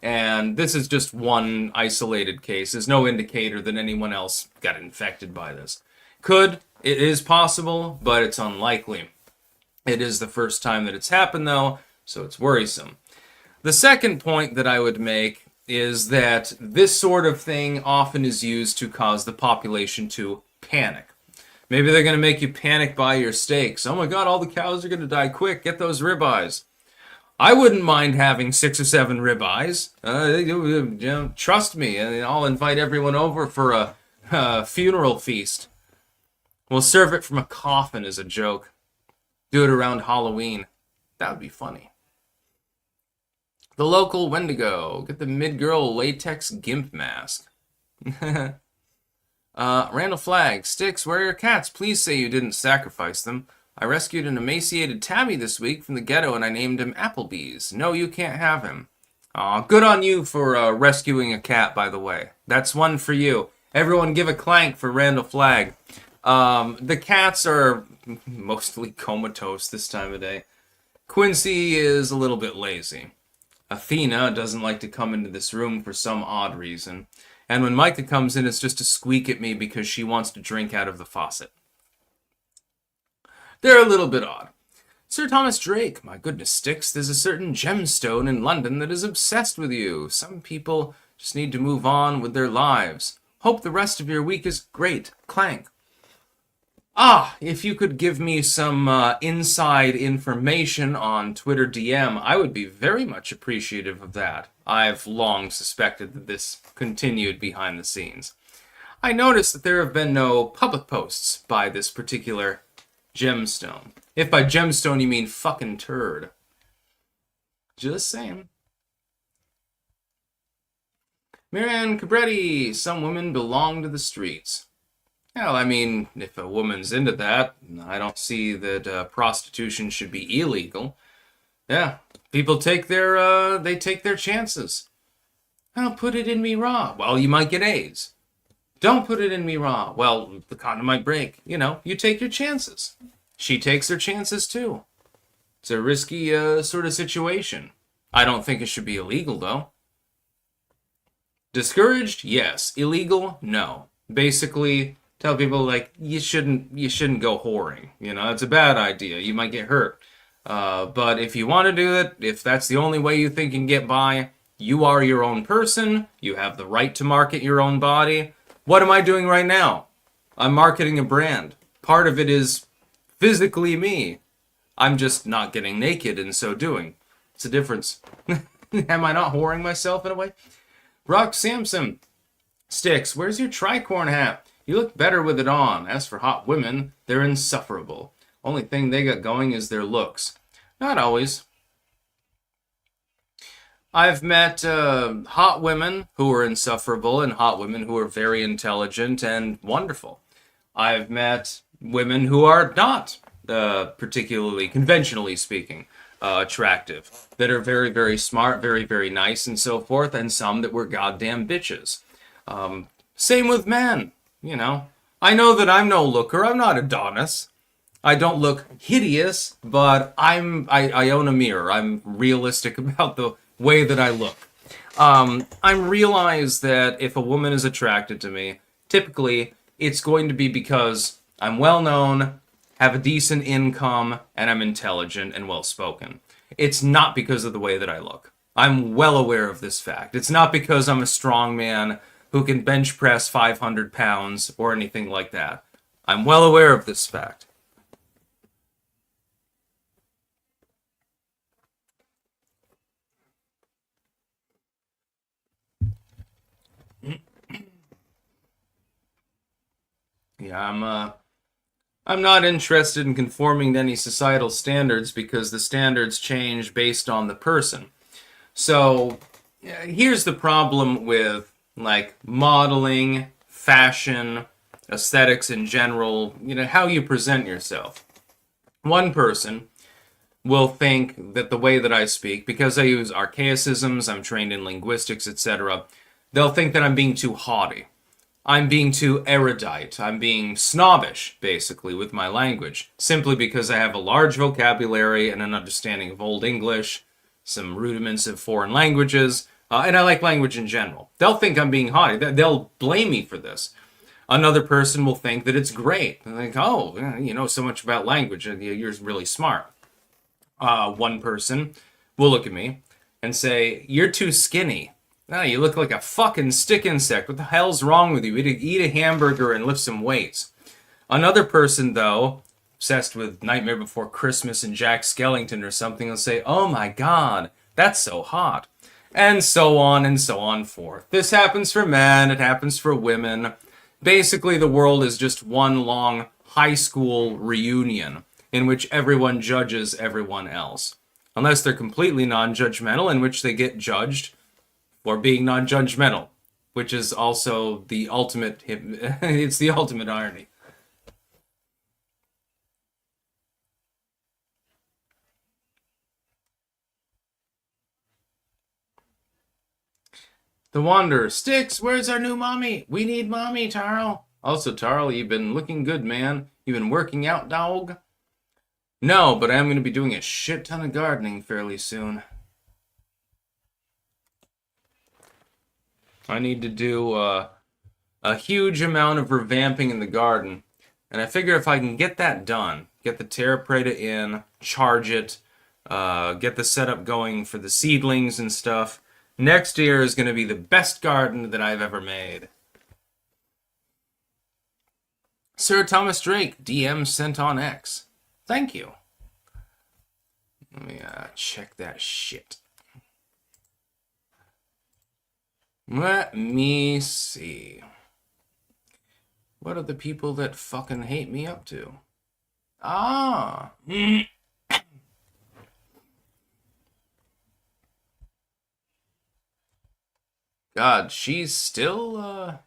and this is just one isolated case. There's no indicator that anyone else got infected by this. It is possible, but it's unlikely. It is the first time that it's happened, though, so it's worrisome. The second point that I would make is that this sort of thing often is used to cause the population to panic. Maybe they're going to make you panic by your steaks. Oh my god, all the cows are going to die quick. Get those ribeyes. I wouldn't mind having 6 or 7 ribeyes. Trust me, and I'll invite everyone over for a funeral feast. We'll serve it from a coffin as a joke. Do it around Halloween. That would be funny. The local Wendigo. Get the mid-girl latex gimp mask. Randall Flagg, Sticks, where are your cats? Please say you didn't sacrifice them. I rescued an emaciated tabby this week from the ghetto and I named him Applebee's. No, you can't have him. Aw, good on you for rescuing a cat, by the way. That's one for you. Everyone give a clank for Randall Flagg. The cats are mostly comatose this time of day. Quincy is a little bit lazy. Athena doesn't like to come into this room for some odd reason. And when Micah comes in, it's just to squeak at me because she wants to drink out of the faucet. They're a little bit odd. Sir Thomas Drake, my goodness, Sticks, there's a certain gemstone in London that is obsessed with you. Some people just need to move on with their lives. Hope the rest of your week is great. Clank. If you could give me some inside information on Twitter DM, I would be very much appreciative of that. I've long suspected that this continued behind the scenes. I noticed that there have been no public posts by this particular gemstone. If by gemstone you mean fucking turd. Just saying. Marianne Cabretti, some women belong to the streets. Well, I mean, if a woman's into that, I don't see that prostitution should be illegal. Yeah, people take their chances. Don't put it in me raw. Well, you might get AIDS. Don't put it in me raw. Well, the condom might break. You know, you take your chances. She takes her chances too. It's a risky sort of situation. I don't think it should be illegal though. Discouraged? Yes. Illegal? No. Basically, tell people like you shouldn't go whoring. You know, it's a bad idea. You might get hurt. But if you want to do it, if that's the only way you think you can get by, you are your own person. You have the right to market your own body. What am I doing right now? I'm marketing a brand. Part of it is physically me. I'm just not getting naked in so doing. It's a difference. Am I not whoring myself in a way? Brock Sampson. Sticks, where's your tricorn hat? You look better with it on. As for hot women, they're insufferable. Only thing they got going is their looks. Not always. I've met hot women who are insufferable and hot women who are very intelligent and wonderful. I've met women who are not particularly, conventionally speaking, attractive, that are very, very smart, very, very nice, and so forth, and some that were goddamn bitches. Same with men, you know. I know that I'm no looker. I'm not Adonis. I don't look hideous, but I own a mirror. I'm realistic about the way that I look. I realize that if a woman is attracted to me, typically it's going to be because I'm well known, have a decent income, and I'm intelligent and well spoken. It's not because of the way that I look. I'm well aware of this fact. It's not because I'm a strong man who can bench press 500 pounds or anything like that. I'm well aware of this fact. Yeah, I'm not interested in conforming to any societal standards because the standards change based on the person. So, here's the problem with, like, modeling, fashion, aesthetics in general, you know, how you present yourself. One person will think that the way that I speak, because I use archaicisms, I'm trained in linguistics, etc., they'll think that I'm being too haughty. I'm being too erudite. I'm being snobbish, basically, with my language, simply because I have a large vocabulary and an understanding of Old English, some rudiments of foreign languages, and I like language in general. They'll think I'm being haughty. They'll blame me for this. Another person will think that it's great. They'll think, oh, you know so much about language, and you're really smart. One person will look at me and say, you're too skinny. No, you look like a fucking stick insect. What the hell's wrong with you? Eat a hamburger and lift some weights. Another person, though, obsessed with Nightmare Before Christmas and Jack Skellington or something, will say, oh my god, that's so hot. And so on forth. This happens for men, it happens for women. Basically, the world is just one long high school reunion in which everyone judges everyone else. Unless they're completely non-judgmental, in which they get judged for being non-judgmental, which is also the ultimate, it's the ultimate irony. The Wanderer. Sticks, where's our new mommy? We need mommy, Tarl. Also, Tarl, you've been looking good, man. You've been working out, dog? No, but I am going to be doing a shit ton of gardening fairly soon. I need to do a huge amount of revamping in the garden. And I figure if I can get that done, get the Terra Preta in, charge it, get the setup going for the seedlings and stuff, next year is going to be the best garden that I've ever made. Sir Thomas Drake, DM sent on X. Thank you. Let me check that shit. Let me see. What are the people that fucking hate me up to? Ah. God, she's still,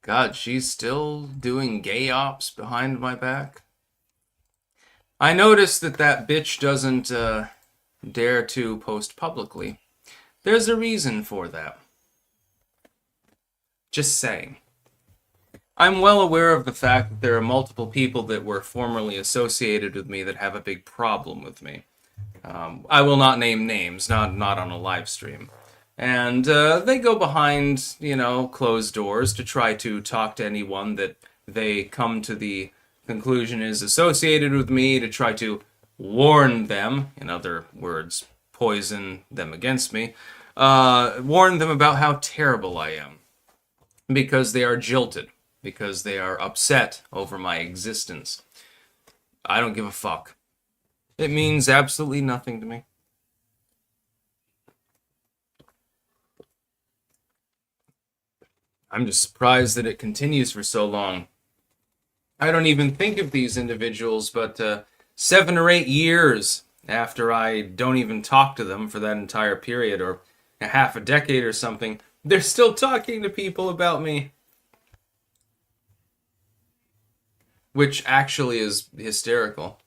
God, she's still doing gay ops behind my back. I noticed that bitch doesn't, dare to post publicly. There's a reason for that. Just saying. I'm well aware of the fact that there are multiple people that were formerly associated with me that have a big problem with me. I will not name names, not on a live stream. And they go behind, closed doors to try to talk to anyone that they come to the conclusion is associated with me, to try to warn them, in other words, poison them against me, warn them about how terrible I am. Because they are jilted. Because they are upset over my existence. I don't give a fuck. It means absolutely nothing to me. I'm just surprised that it continues for so long. I don't even think of these individuals, but 7 or 8 years after I don't even talk to them for that entire period, or a half a decade or something, they're still talking to people about me. Which actually is hysterical.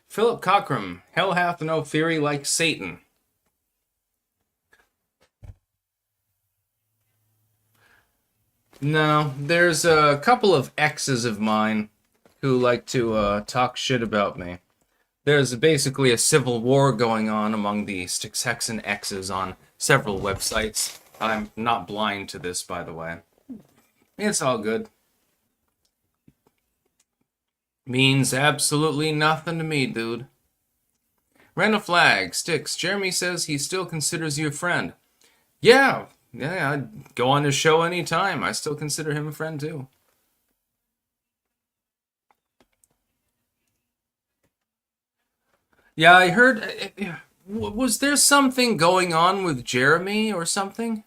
Philip Cockram, hell hath no fury like Satan. No, there's a couple of exes of mine who like to talk shit about me. There's basically a civil war going on among the Styxhexan exes on several websites. I'm not blind to this, by the way. It's all good. Means absolutely nothing to me, dude. Ran a flag. Sticks. Jeremy says he still considers you a friend. Yeah, I'd go on his show anytime. I still consider him a friend, too. Yeah, I heard... Was there something going on with Jeremy or something?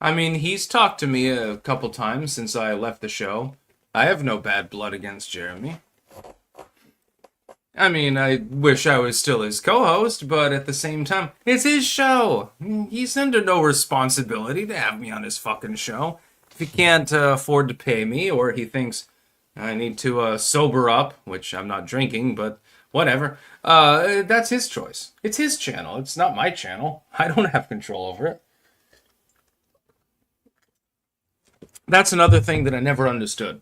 I mean, he's talked to me a couple times since I left the show. I have no bad blood against Jeremy. I mean, I wish I was still his co-host, but at the same time, it's his show. He's under no responsibility to have me on his fucking show. If he can't afford to pay me, or he thinks I need to sober up, which I'm not drinking, but whatever, that's his choice. It's his channel. It's not my channel. I don't have control over it. That's another thing that I never understood.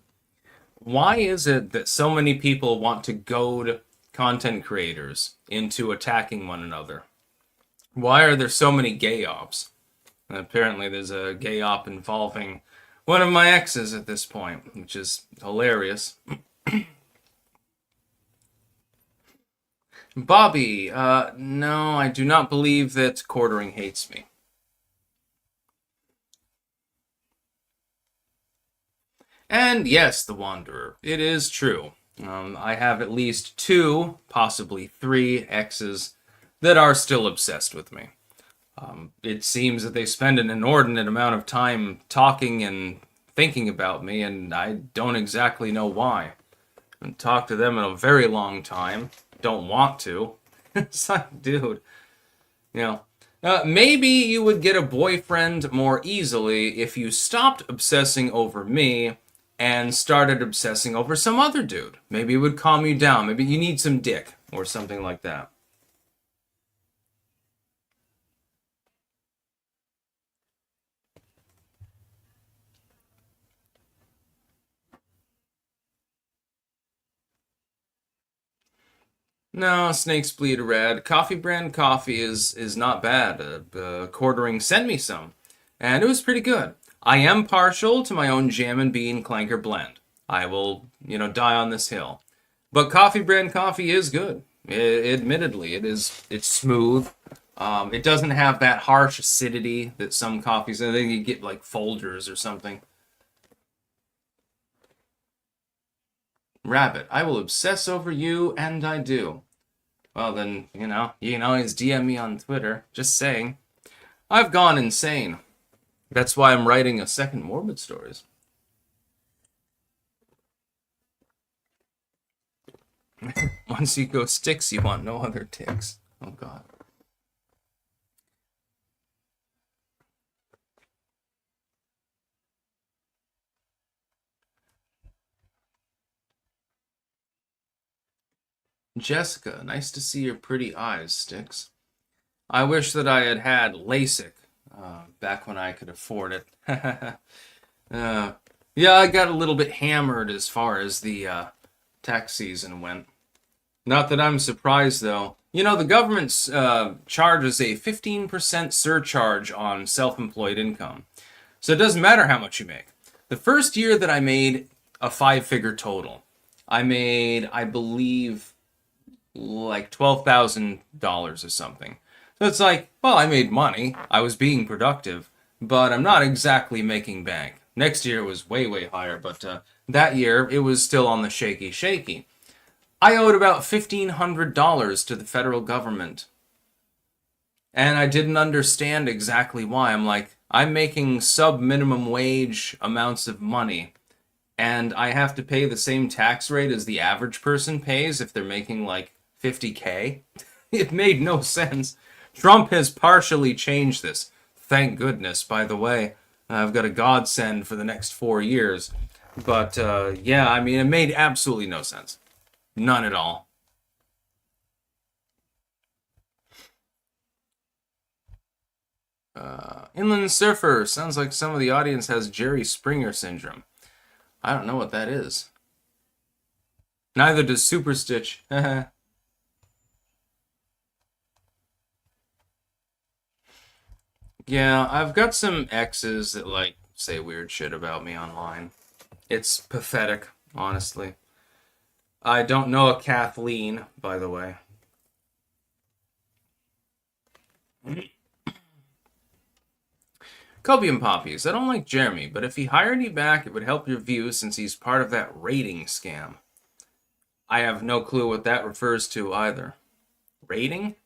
Why is it that so many people want to goad content creators into attacking one another? Why are there so many gay ops? And apparently there's a gay op involving one of my exes at this point, which is hilarious. Bobby, no, I do not believe that Quartering hates me. And yes, The Wanderer, it is true. I have at least 2, possibly 3 exes that are still obsessed with me. It seems that they spend an inordinate amount of time talking and thinking about me, and I don't exactly know why. I haven't talked to them in a very long time. Don't want to. It's like, dude, you know. Maybe you would get a boyfriend more easily if you stopped obsessing over me and started obsessing over some other dude. Maybe it would calm you down. Maybe you need some dick or something like that. No, snakes bleed red. Coffee brand coffee is not bad. Quartering sent me some, and it was pretty good. I am partial to my own jam and bean clanker blend. I will, die on this hill. But coffee brand coffee is good. Admittedly, it's smooth. It doesn't have that harsh acidity that some coffees. I think you get like Folgers or something. Rabbit, I will obsess over you, and I do. Well, then, you can always DM me on Twitter. Just saying. I've gone insane. That's why I'm writing a second Morbid Stories. Once you go sticks, you want no other ticks. Oh, God. Jessica, nice to see your pretty eyes, Sticks. I wish that I had had LASIK back when I could afford it. Yeah, I got a little bit hammered as far as the tax season went. Not that I'm surprised, though. The government charges a 15% surcharge on self-employed income. So it doesn't matter how much you make. The first year that I made a 5-figure total, I made, I believe, like $12,000 or something. So it's like, well, I made money. I was being productive, but I'm not exactly making bank. Next year it was way, way higher, but that year it was still on the shaky. I owed about $1,500 to the federal government. And I didn't understand exactly why. I'm like, I'm making sub-minimum wage amounts of money, and I have to pay the same tax rate as the average person pays if they're making like 50K. It made no sense. Trump has partially changed this. Thank goodness, by the way. I've got a godsend for the next 4 years. But, yeah, I mean, it made absolutely no sense. None at all. Inland Surfer. Sounds like some of the audience has Jerry Springer syndrome. I don't know what that is. Neither does Super Stitch. Yeah, I've got some exes that, like, say weird shit about me online. It's pathetic, honestly. I don't know a Kathleen, by the way. Copium Poppies. I don't like Jeremy, but if he hired you back, it would help your views since he's part of that rating scam. I have no clue what that refers to either. Rating?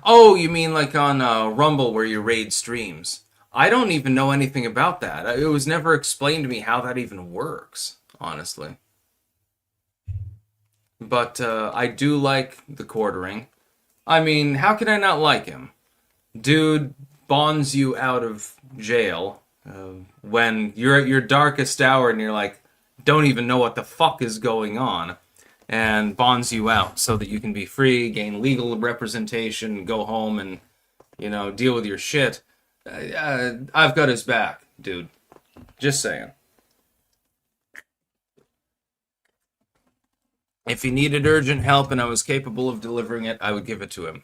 Oh, you mean like on Rumble where you raid streams? I don't even know anything about that. It was never explained to me how that even works, honestly. But I do like the quartering. I mean, how could I not like him? Dude bonds you out of jail when you're at your darkest hour and you're like, don't even know what the fuck is going on, and bonds you out so that you can be free, gain legal representation, go home and, deal with your shit. I've got his back, dude. Just saying. If he needed urgent help and I was capable of delivering it, I would give it to him.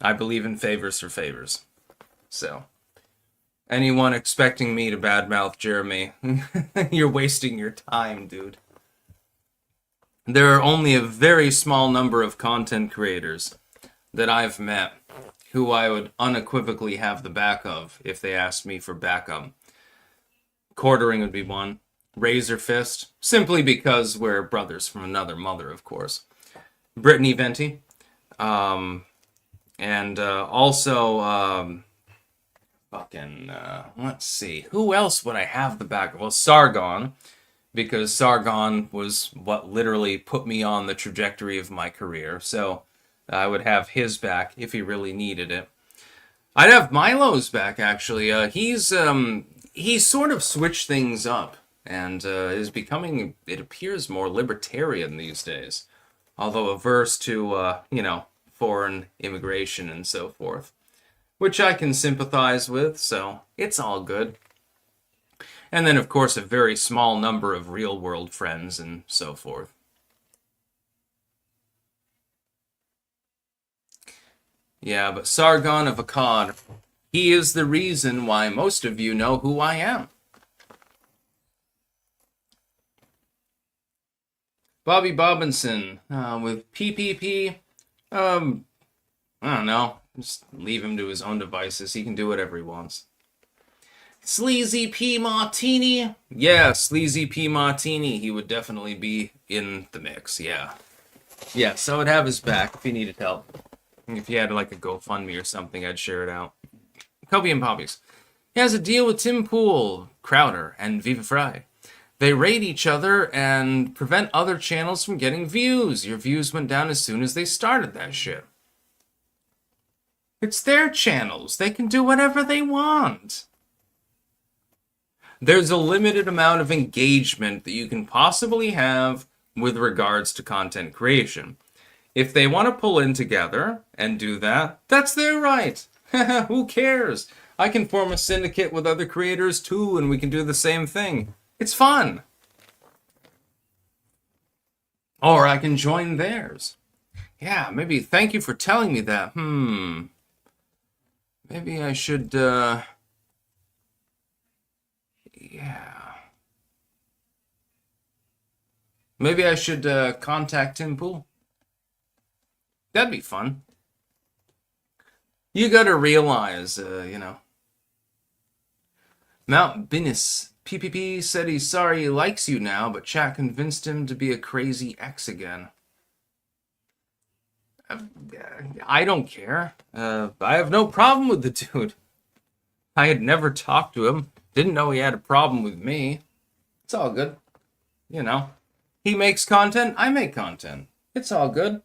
I believe in favors for favors. So, anyone expecting me to badmouth Jeremy, you're wasting your time, dude. There are only a very small number of content creators that I've met who I would unequivocally have the back of if they asked me for backup. Quartering would be one. Razor Fist, simply because we're brothers from another mother, of course. Brittany Venti. And also, let's see. Who else would I have the back? Well, Sargon, because Sargon was what literally put me on the trajectory of my career. So I would have his back if he really needed it. I'd have Milo's back, actually. He's sort of switched things up and is becoming, it appears, more libertarian these days. Although averse to, foreign immigration and so forth. Which I can sympathize with, so it's all good. And then, of course, a very small number of real-world friends and so forth. Yeah, but Sargon of Akkad, he is the reason why most of you know who I am. Bobby Bobinson, with PPP, I don't know, just leave him to his own devices. He can do whatever he wants. Sleazy P. Martini, yeah, Sleazy P. Martini, he would definitely be in the mix, yeah. Yeah, so I would have his back if he needed help. If he had like a GoFundMe or something, I'd share it out. Kobe and Poppies. He has a deal with Tim Pool, Crowder, and Viva Fry. They raid each other and prevent other channels from getting views. Your views went down as soon as they started that shit. It's their channels. They can do whatever they want. There's a limited amount of engagement that you can possibly have with regards to content creation. If they want to pull in together and do that, that's their right. Who cares? I can form a syndicate with other creators too, and we can do the same thing. It's fun. Or I can join theirs. Yeah, maybe thank you for telling me that. Maybe I should, yeah. Maybe I should contact Tim Pool. That'd be fun. You gotta realize, Mount Binis PPP said he's sorry he likes you now, but chat convinced him to be a crazy ex again. I don't care. I have no problem with the dude. I had never talked to him. Didn't know he had a problem with me. It's all good. He makes content, I make content. It's all good.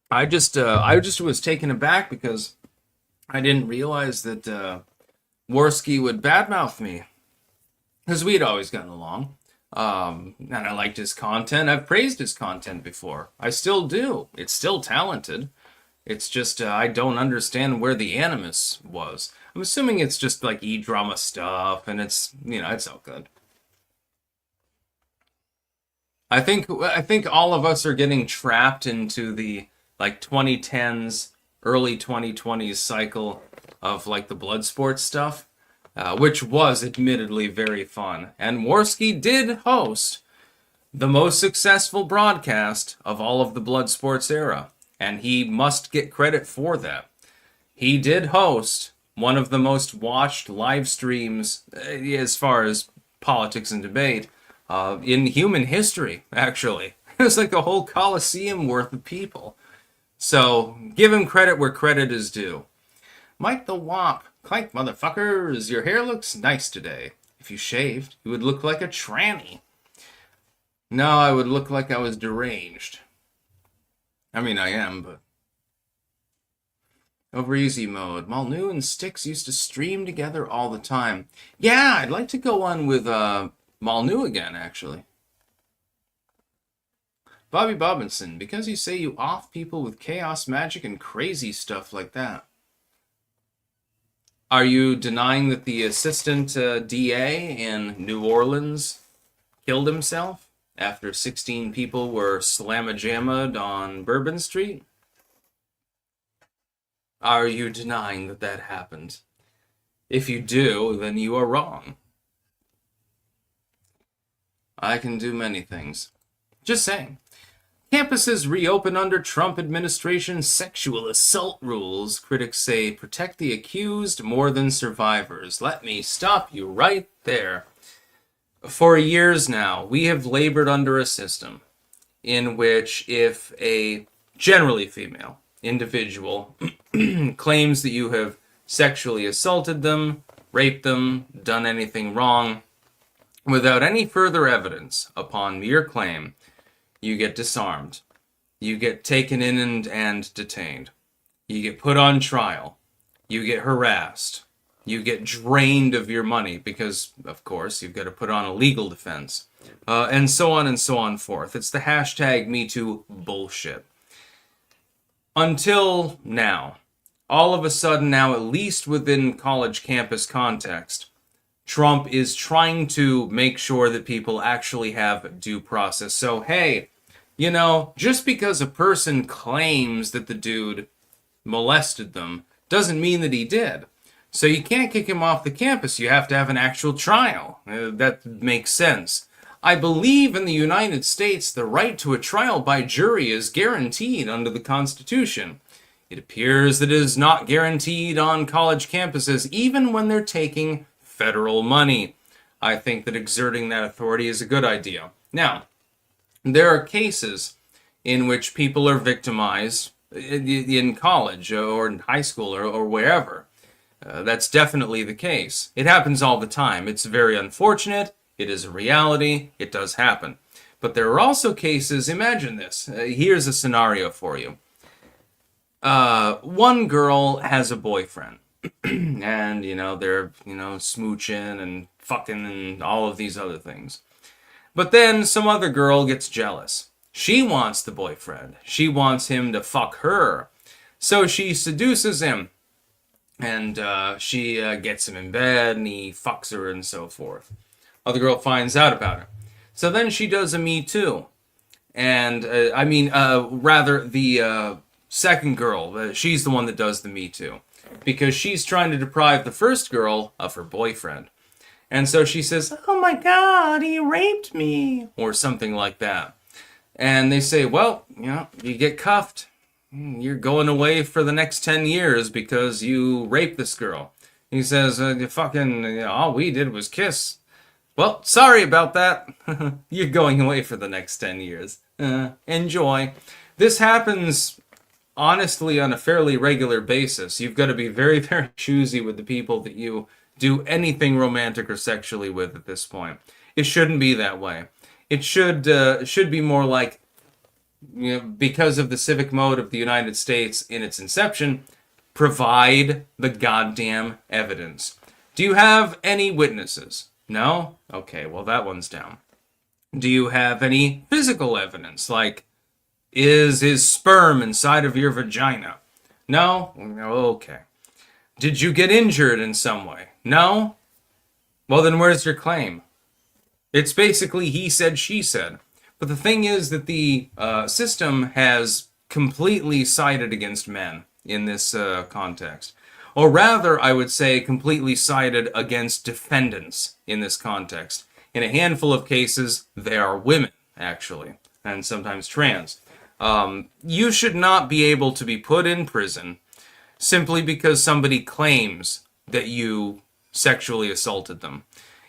I just was taken aback because I didn't realize that Worski would badmouth me. Because we had always gotten along. And I liked his content. I've praised his content before. I still do. It's still talented. It's just I don't understand where the animus was. I'm assuming it's just like E-drama stuff, and it's all good. I think all of us are getting trapped into the 2010s, early 2020s cycle of the blood sports stuff, which was admittedly very fun. And Worski did host the most successful broadcast of all of the blood sports era, and he must get credit for that. He did host one of the most watched live streams as far as politics and debate in human history, actually. It was like a whole coliseum worth of people. So, give him credit where credit is due. Mike the Wop. Clank, motherfuckers, your hair looks nice today. If you shaved, you would look like a tranny. No, I would look like I was deranged. I mean, I am, but... Over easy mode. Malnu and Styx used to stream together all the time. Yeah, I'd like to go on with Malnu again, actually. Bobby Bobinson, because you say you off people with chaos magic and crazy stuff like that. Are you denying that the assistant DA in New Orleans killed himself after 16 people were slamma-jammed on Bourbon Street? Are you denying that that happened? If you do, then you are wrong. I can do many things. Just saying. Campuses reopen under Trump administration sexual assault rules. Critics say protect the accused more than survivors. Let me stop you right there. For years now, we have labored under a system in which if a generally female individual claims that you have sexually assaulted them, raped them, done anything wrong, without any further evidence upon mere claim, you get disarmed. You get taken in and detained. You get put on trial. You get harassed. You get drained of your money because, of course, you've got to put on a legal defense. And so on forth. It's the hashtag #MeToo bullshit. Until now, all of a sudden now, at least within college campus context, Trump is trying to make sure that people actually have due process. So, hey, you know, just because a person claims that the dude molested them doesn't mean that he did. So you can't kick him off the campus. You have to have an actual trial. That makes sense. I believe in the United States, the right to a trial by jury is guaranteed under the Constitution. It appears that it is not guaranteed on college campuses, even when they're taking federal money. I think that exerting that authority is a good idea. Now, there are cases in which people are victimized in college or in high school or wherever. That's definitely the case. It happens all the time. It's very unfortunate. It is a reality. It does happen. But there are also cases, imagine this. Here's a scenario for you. One girl has a boyfriend. And, they're, smooching and fucking and all of these other things. But then some other girl gets jealous. She wants the boyfriend. She wants him to fuck her. So she seduces him. And she gets him in bed and he fucks her and so forth. Other girl finds out about it. So then she does a Me Too. And, rather the second girl, she's the one that does the Me Too. Because she's trying to deprive the first girl of her boyfriend. And so she says, "Oh my God, he raped me," or something like that. And they say, well, you get cuffed. You're going away for the next 10 years because you raped this girl. He says, all we did was kiss. Well, sorry about that. You're going away for the next 10 years. Enjoy. This happens, honestly, on a fairly regular basis. You've got to be very, very choosy with the people that you do anything romantic or sexually with at this point. It shouldn't be that way. It should be more like, because of the civic mode of the United States in its inception, provide the goddamn evidence. Do you have any witnesses? No? Okay, well that one's down. Do you have any physical evidence? Like, is his sperm inside of your vagina? No? Okay. Did you get injured in some way? No? Well, then where's your claim? It's basically he said, she said. But the thing is that the system has completely sided against men in this context. Or rather, I would say completely sided against defendants in this context. In a handful of cases, they are women, actually, and sometimes trans. You should not be able to be put in prison simply because somebody claims that you sexually assaulted them.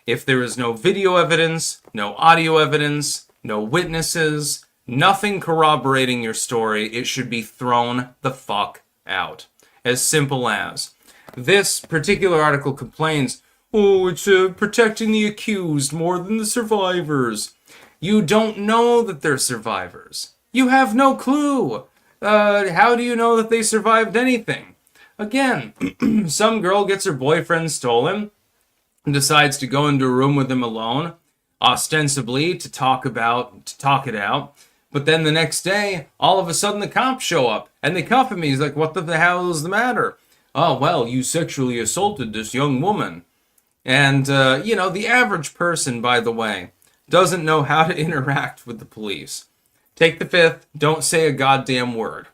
If there is no video evidence, no audio evidence, no witnesses, nothing corroborating your story, it should be thrown the fuck out. As simple as. This particular article complains, it's protecting the accused more than the survivors. You don't know that they're survivors. You have no clue. How do you know that they survived anything? Again, some girl gets her boyfriend stolen and decides to go into a room with him alone, ostensibly to talk it out. But then the next day, all of a sudden the cops show up and they cuff him. He's like, what the hell is the matter? Oh, well, you sexually assaulted this young woman. And, the average person, by the way, doesn't know how to interact with the police. Take the fifth, don't say a goddamn word.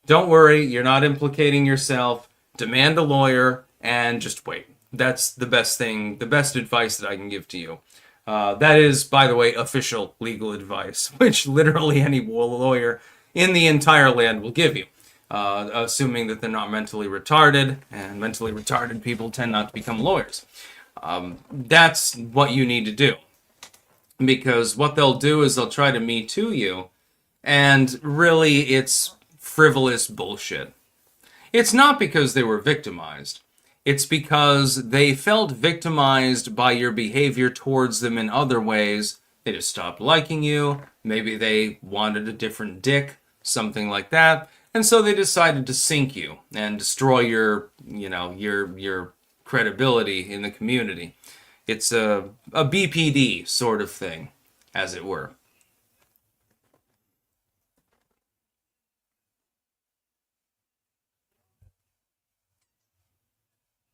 Don't worry, you're not implicating yourself. Demand a lawyer and just wait. That's the best thing, the best advice that I can give to you. That is, by the way, official legal advice, which literally any lawyer in the entire land will give you, assuming that they're not mentally retarded, and mentally retarded people tend not to become lawyers. That's what you need to do. Because what they'll do is they'll try to Me Too you, and really it's frivolous bullshit. It's not because they were victimized. It's because they felt victimized by your behavior towards them in other ways. They just stopped liking you. Maybe they wanted a different dick, something like that. And so they decided to sink you and destroy your credibility in the community. It's a BPD sort of thing, as it were.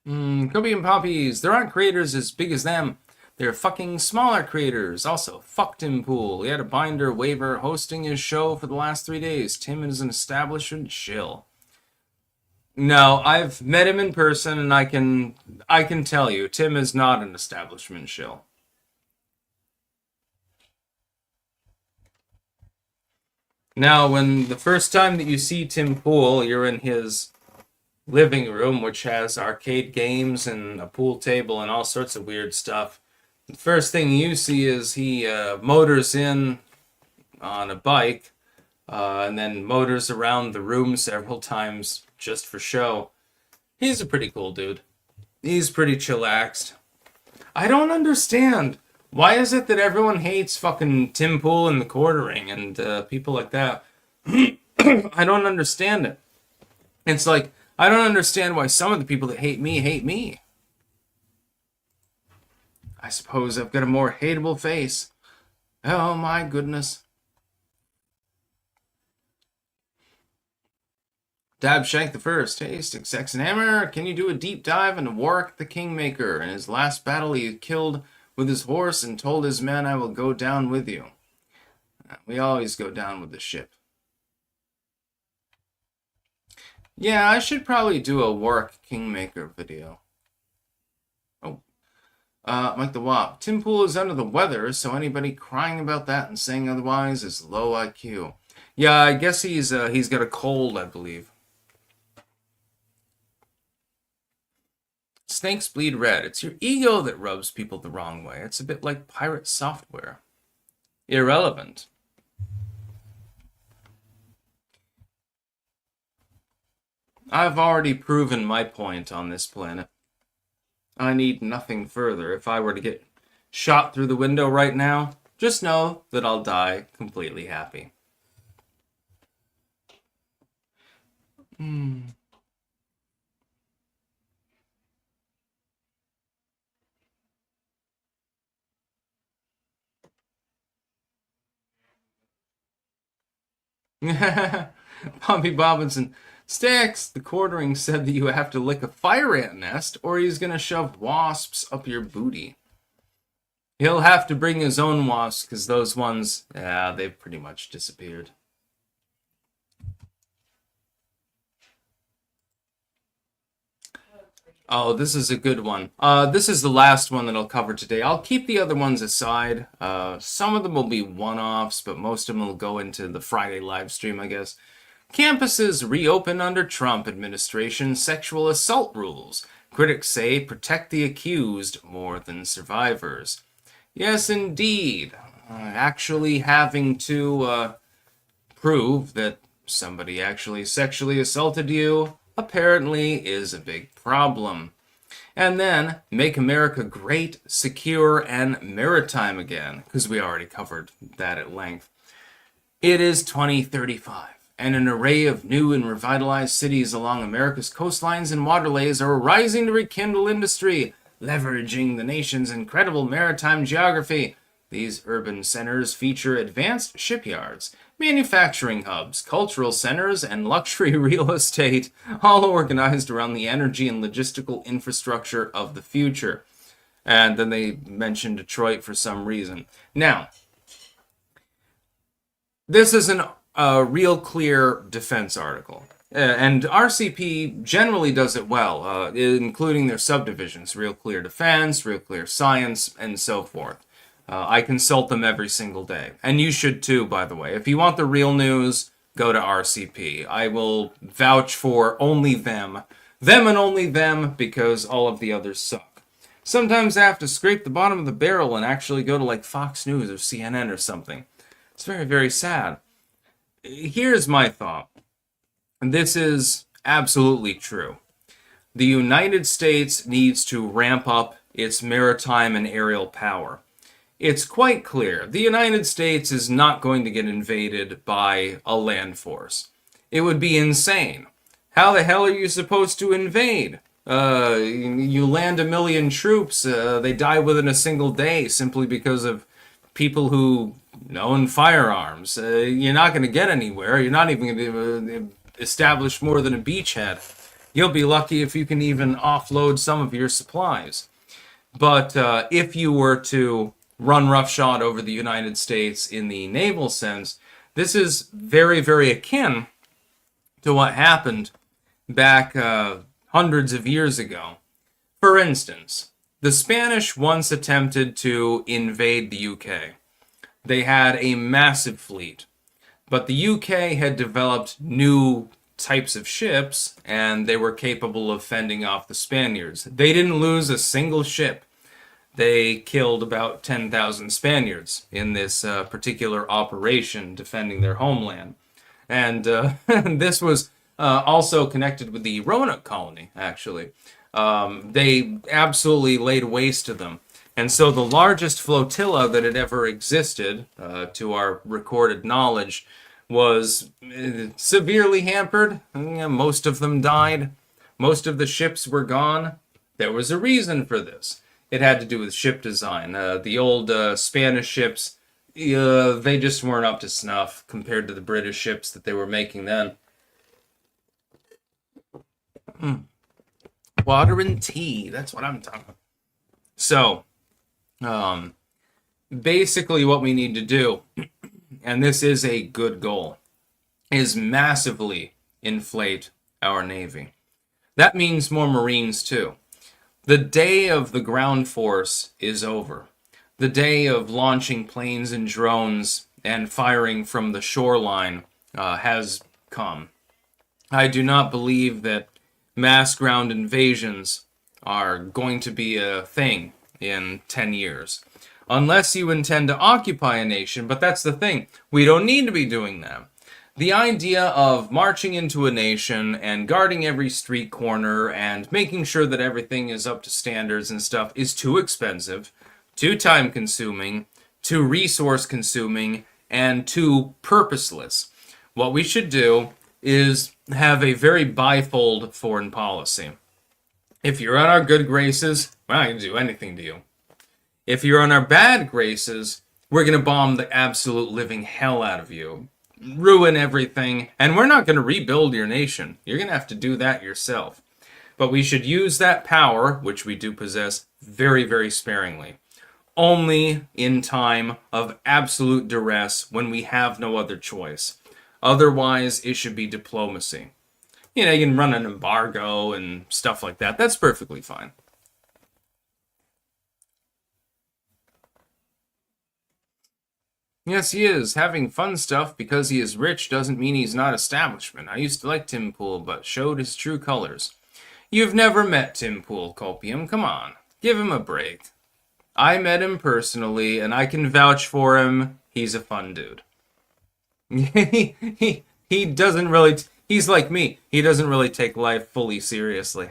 Kobe and Poppies, there aren't creators as big as them. They're fucking smaller creators. Also, fuck Tim Pool. He had a binder waiver hosting his show for the last 3 days. Tim is an establishment shill. No, I've met him in person, and I can tell you, Tim is not an establishment shill. Now, when the first time that you see Tim Pool, you're in his living room, which has arcade games and a pool table and all sorts of weird stuff. The first thing you see is he motors in on a bike and then motors around the room several times just for show. He's a pretty cool dude. He's pretty chillaxed. I don't understand. Why is it that everyone hates fucking Tim Pool and the Quartering and people like that? I don't understand it. It's like, I don't understand why some of the people that hate me hate me. I suppose I've got a more hateable face. Oh my goodness. Dab Shank the First. Hey, Stick Sex and Hammer, can you do a deep dive into Warwick the Kingmaker? In his last battle, he killed with his horse and told his men, I will go down with you. We always go down with the ship. Yeah, I should probably do a Warwick Kingmaker video. Oh. Mike the Wop. Tim Pool is under the weather, so anybody crying about that and saying otherwise is low IQ. Yeah, I guess he's got a cold, I believe. Snakes bleed red. It's your ego that rubs people the wrong way. It's a bit like pirate software. Irrelevant. I've already proven my point on this planet. I need nothing further. If I were to get shot through the window right now, just know that I'll die completely happy. Pompey Robinson. Stacks, the Quartering said that you have to lick a fire ant nest or he's going to shove wasps up your booty. He'll have to bring his own wasps because those ones, yeah, they've pretty much disappeared. Oh, this is a good one. This is the last one that I'll cover today. I'll keep the other ones aside. Some of them will be one-offs, but most of them will go into the Friday live stream, I guess. Campuses reopen under Trump administration sexual assault rules. Critics say protect the accused more than survivors. Yes, indeed. Actually having to prove that somebody actually sexually assaulted you apparently is a big problem. And then make America great, secure, and maritime again, because we already covered that at length. It is 2035. And an array of new and revitalized cities along America's coastlines and waterways are rising to rekindle industry, leveraging the nation's incredible maritime geography. These urban centers feature advanced shipyards, manufacturing hubs, cultural centers, and luxury real estate, all organized around the energy and logistical infrastructure of the future. And then they mention Detroit for some reason. Now, this is a real clear defense article. And RCP generally does it well, including their subdivisions, Real Clear Defense, Real Clear Science, and so forth. I consult them every single day. And you should too, by the way. If you want the real news, go to RCP. I will vouch for only them. Them and only them, because all of the others suck. Sometimes I have to scrape the bottom of the barrel and actually go to like Fox News or CNN or something. It's very, very sad. Here's my thought. This is absolutely true. The United States needs to ramp up its maritime and aerial power. It's quite clear the United States is not going to get invaded by a land force. It would be insane. How the hell are you supposed to invade? You land 1 million troops, they die within a single day simply because of people who own firearms. You're not going to get anywhere. You're not even going to establish more than a beachhead. You'll be lucky if you can even offload some of your supplies. But if you were to run roughshod over the United States in the naval sense, this is very, very akin to what happened back hundreds of years ago. For instance, the Spanish once attempted to invade the UK. They had a massive fleet, but the UK had developed new types of ships, and they were capable of fending off the Spaniards. They didn't lose a single ship. They killed about 10,000 Spaniards in this particular operation defending their homeland. And this was also connected with the Roanoke colony, actually. They absolutely laid waste to them. And so the largest flotilla that had ever existed, to our recorded knowledge, was severely hampered. Most of them died. Most of the ships were gone. There was a reason for this. It had to do with ship design. The old Spanish ships, they just weren't up to snuff compared to the British ships that they were making then. Water and tea, that's what I'm talking about. So, basically what we need to do, and this is a good goal, is massively inflate our Navy. That means more Marines too. The day of the ground force is over. The day of launching planes and drones and firing from the shoreline has come. I do not believe that mass ground invasions are going to be a thing in 10 years. Unless you intend to occupy a nation, but that's the thing. We don't need to be doing that. The idea of marching into a nation and guarding every street corner and making sure that everything is up to standards and stuff is too expensive, too time-consuming, too resource-consuming, and too purposeless. What we should do is have a very bifold foreign policy. If you're on our good graces, we're not going to do anything to you. If you're on our bad graces, we're going to bomb the absolute living hell out of you, ruin everything, and we're not going to rebuild your nation. You're going to have to do that yourself. But we should use that power, which we do possess, very, very sparingly. Only in time of absolute duress when we have no other choice. Otherwise, it should be diplomacy. You know, you can run an embargo and stuff like that. That's perfectly fine. Yes, he is. Having fun stuff because he is rich doesn't mean he's not establishment. I used to like Tim Pool, but showed his true colors. You've never met Tim Pool, Copium. Come on. Give him a break. I met him personally, and I can vouch for him. He's a fun dude. He doesn't really... He's like me. He doesn't really take life fully seriously.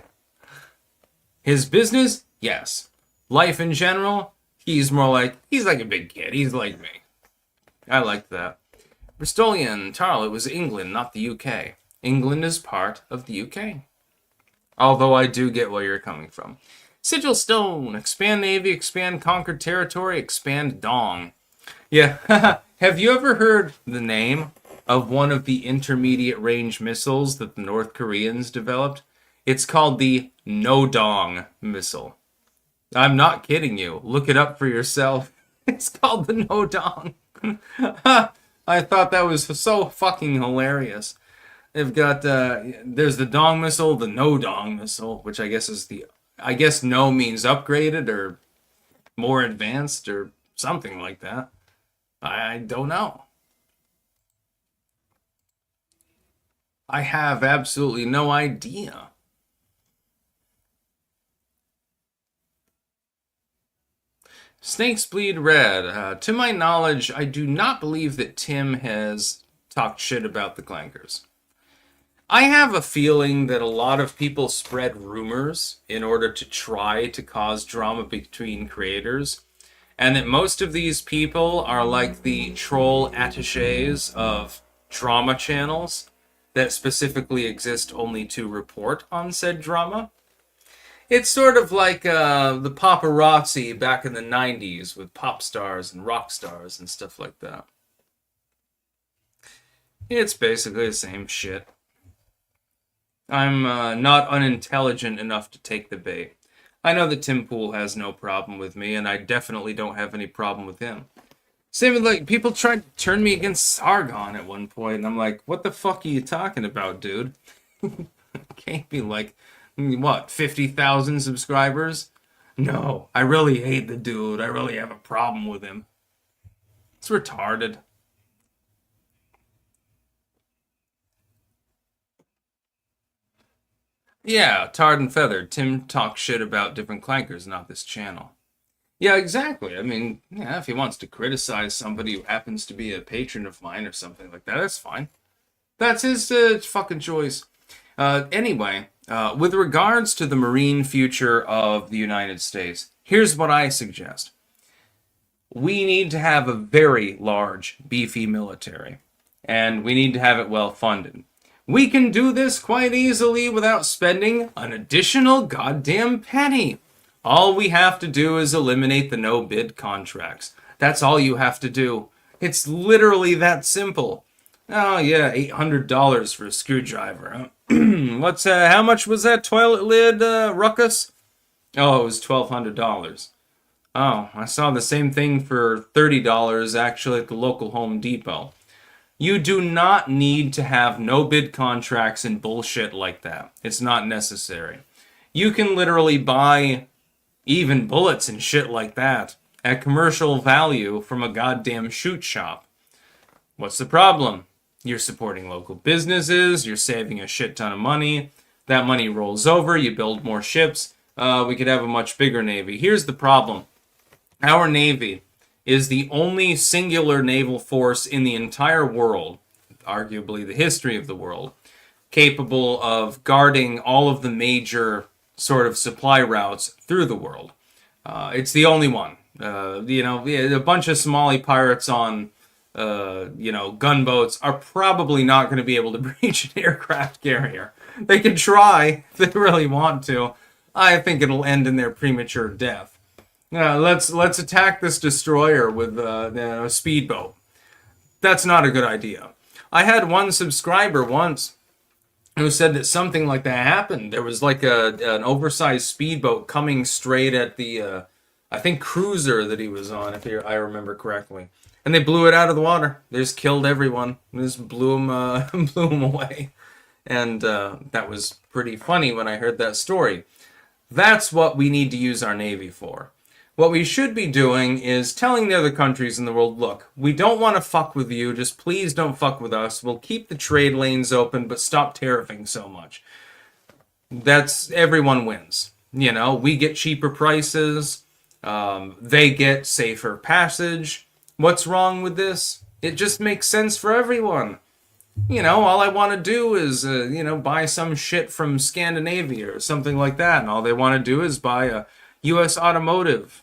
His business? Yes. Life in general? He's like a big kid. He's like me. I like that. Bristolian, Tarl, it was England, not the UK. England is part of the UK. Although I do get where you're coming from. Sigil Stone, expand Navy, expand conquered territory, expand Dong. Yeah, have you ever heard the name of one of the intermediate range missiles that the North Koreans developed? It's called the No-Dong missile. I'm not kidding you. Look it up for yourself. It's called the No-Dong. I thought that was so fucking hilarious. They've got, there's the Dong missile, the No-Dong missile, which I guess no means upgraded or more advanced or something like that. I don't know. I have absolutely no idea. Snakes bleed red. To my knowledge, I do not believe that Tim has talked shit about the Clankers. I have a feeling that a lot of people spread rumors in order to try to cause drama between creators, and that most of these people are like the troll attaches of drama channels that specifically exist only to report on said drama. It's sort of like the paparazzi back in the 90s with pop stars and rock stars and stuff like that. It's basically the same shit. I'm not unintelligent enough to take the bait. I know that Tim Pool has no problem with me, and I definitely don't have any problem with him. Same with, like, people tried to turn me against Sargon at one point, and I'm like, what the fuck are you talking about, dude? Can't be like, what, 50,000 subscribers? No, I really hate the dude. I really have a problem with him. It's retarded. Yeah, tarred and feathered. Tim talks shit about different clankers, not this channel. Yeah, exactly. I mean, yeah, if he wants to criticize somebody who happens to be a patron of mine or something like that, that's fine. That's his fucking choice. Anyway, with regards to the marine future of the United States, here's what I suggest. We need to have a very large, beefy military, and we need to have it well funded. We can do this quite easily without spending an additional goddamn penny. All we have to do is eliminate the no-bid contracts. That's all you have to do. It's literally that simple. Oh yeah, $800 for a screwdriver. What's how much was that toilet lid, ruckus? Oh, it was $1,200. Oh, I saw the same thing for $30 actually at the local Home Depot. You do not need to have no-bid contracts and bullshit like that. It's not necessary. You can literally buy even bullets and shit like that at commercial value from a goddamn shoot shop. What's the problem? You're supporting local businesses, you're saving a shit ton of money, that money rolls over, you build more ships, we could have a much bigger navy. Here's the problem. Our navy is the only singular naval force in the entire world, arguably the history of the world, capable of guarding all of the major sort of supply routes through the world. It's the only one. A bunch of Somali pirates on, gunboats are probably not going to be able to breach an aircraft carrier. They can try if they really want to. I think it'll end in their premature death. Let's attack this destroyer with a speedboat. That's not a good idea. I had one subscriber once who said that something like that happened. There was like an oversized speedboat coming straight at the, I think, cruiser that he was on, if I remember correctly. And they blew it out of the water. They just killed everyone. They just blew him away. And that was pretty funny when I heard that story. That's what we need to use our Navy for. What we should be doing is telling the other countries in the world, look, we don't want to fuck with you, just please don't fuck with us. We'll keep the trade lanes open, but stop tariffing so much. That's, everyone wins. You know, we get cheaper prices, they get safer passage. What's wrong with this? It just makes sense for everyone. You know, all I want to do is, buy some shit from Scandinavia or something like that, and all they want to do is buy a U.S. automotive.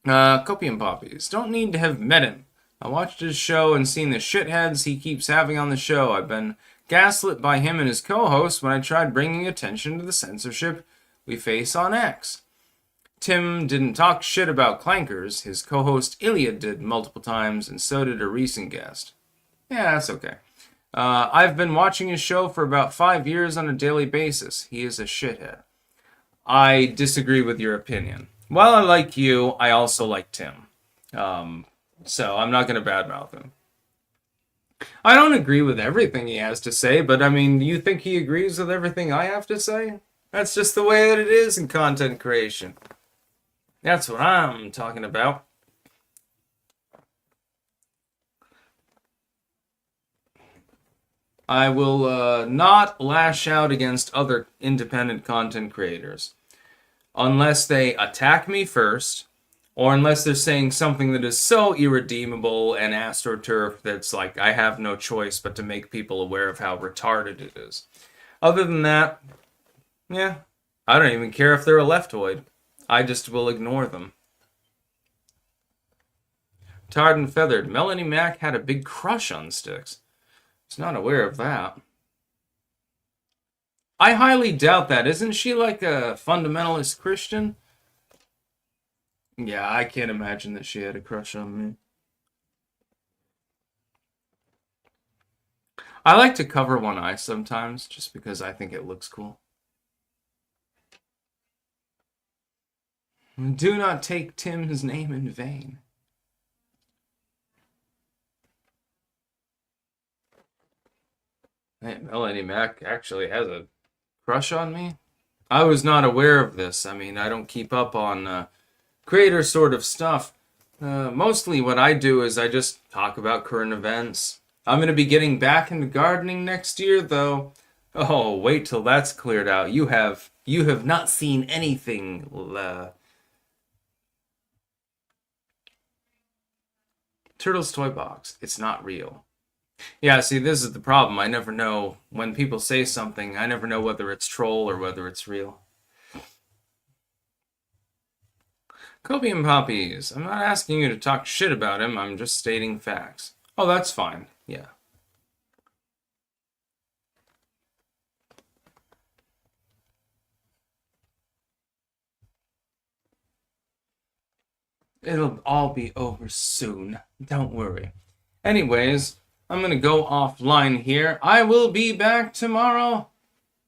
Copium Poppies. Don't need to have met him. I watched his show and seen the shitheads he keeps having on the show. I've been gaslit by him and his co-host when I tried bringing attention to the censorship we face on X. Tim didn't talk shit about clankers. His co-host Iliad did multiple times, and so did a recent guest. Yeah, that's okay. I've been watching his show for about 5 years on a daily basis. He is a shithead. I disagree with your opinion. While I like you, I also like Tim. So I'm not going to badmouth him. I don't agree with everything he has to say, but I mean, you think he agrees with everything I have to say? That's just the way that it is in content creation. That's what I'm talking about. I will not lash out against other independent content creators unless they attack me first, or unless they're saying something that is so irredeemable and astroturf that's like I have no choice but to make people aware of how retarded it is. Other than that, yeah, I don't even care if they're a leftoid. I just will ignore them. Tarred and Feathered. Melanie Mack had a big crush on Styx. I was not aware of that. I highly doubt that. Isn't she like a fundamentalist Christian? Yeah, I can't imagine that she had a crush on me. I like to cover one eye sometimes, just because I think it looks cool. Do not take Tim's name in vain. Hey, Melanie Mack actually has a crush on me? I was not aware of this. I mean, I don't keep up on creator sort of stuff. Mostly what I do is I just talk about current events. I'm going to be getting back into gardening next year, though. Oh, wait till that's cleared out. You have not seen anything. Turtle's Toy Box. It's not real. Yeah, see, this is the problem. I never know when people say something. I never know whether it's troll or whether it's real. Copium Poppies. I'm not asking you to talk shit about him. I'm just stating facts. Oh, that's fine. Yeah. It'll all be over soon. Don't worry. Anyways, I'm going to go offline here. I will be back tomorrow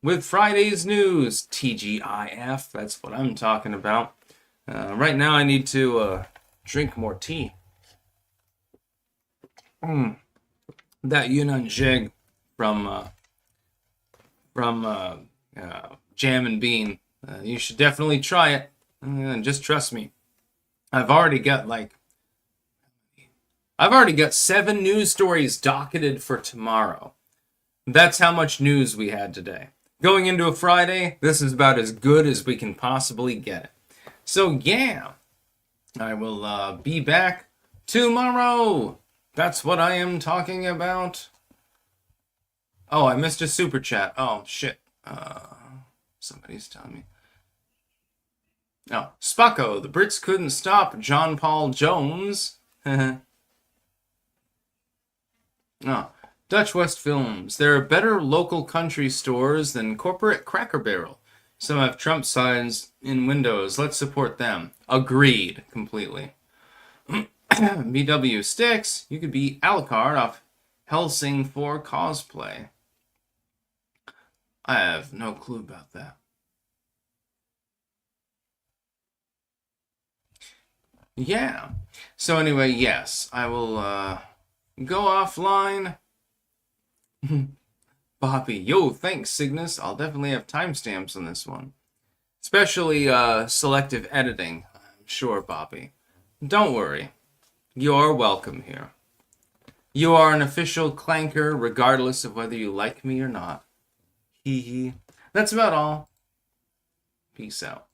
with Friday's news. TGIF. That's what I'm talking about. Right now I need to drink more tea. That Yunnan Jig from Jam and Bean. You should definitely try it. Just trust me. I've already got 7 news stories docketed for tomorrow. That's how much news we had today. Going into a Friday, this is about as good as we can possibly get it. So yeah, I will be back tomorrow. That's what I am talking about. Oh, I missed a super chat. Oh, shit. Somebody's telling me. Oh, Spacco. The Brits couldn't stop John Paul Jones. Oh, Dutch West Films. There are better local country stores than corporate Cracker Barrel. Some have Trump signs in windows. Let's support them. Agreed. Completely. BW Sticks. You could be Alucard off Helsing 4 cosplay. I have no clue about that. Yeah. So anyway, yes, I will go offline. Bobby, yo, thanks, Cygnus. I'll definitely have timestamps on this one. Especially selective editing. I'm sure, Bobby. Don't worry. You're welcome here. You are an official clanker regardless of whether you like me or not. Hee hee. That's about all. Peace out.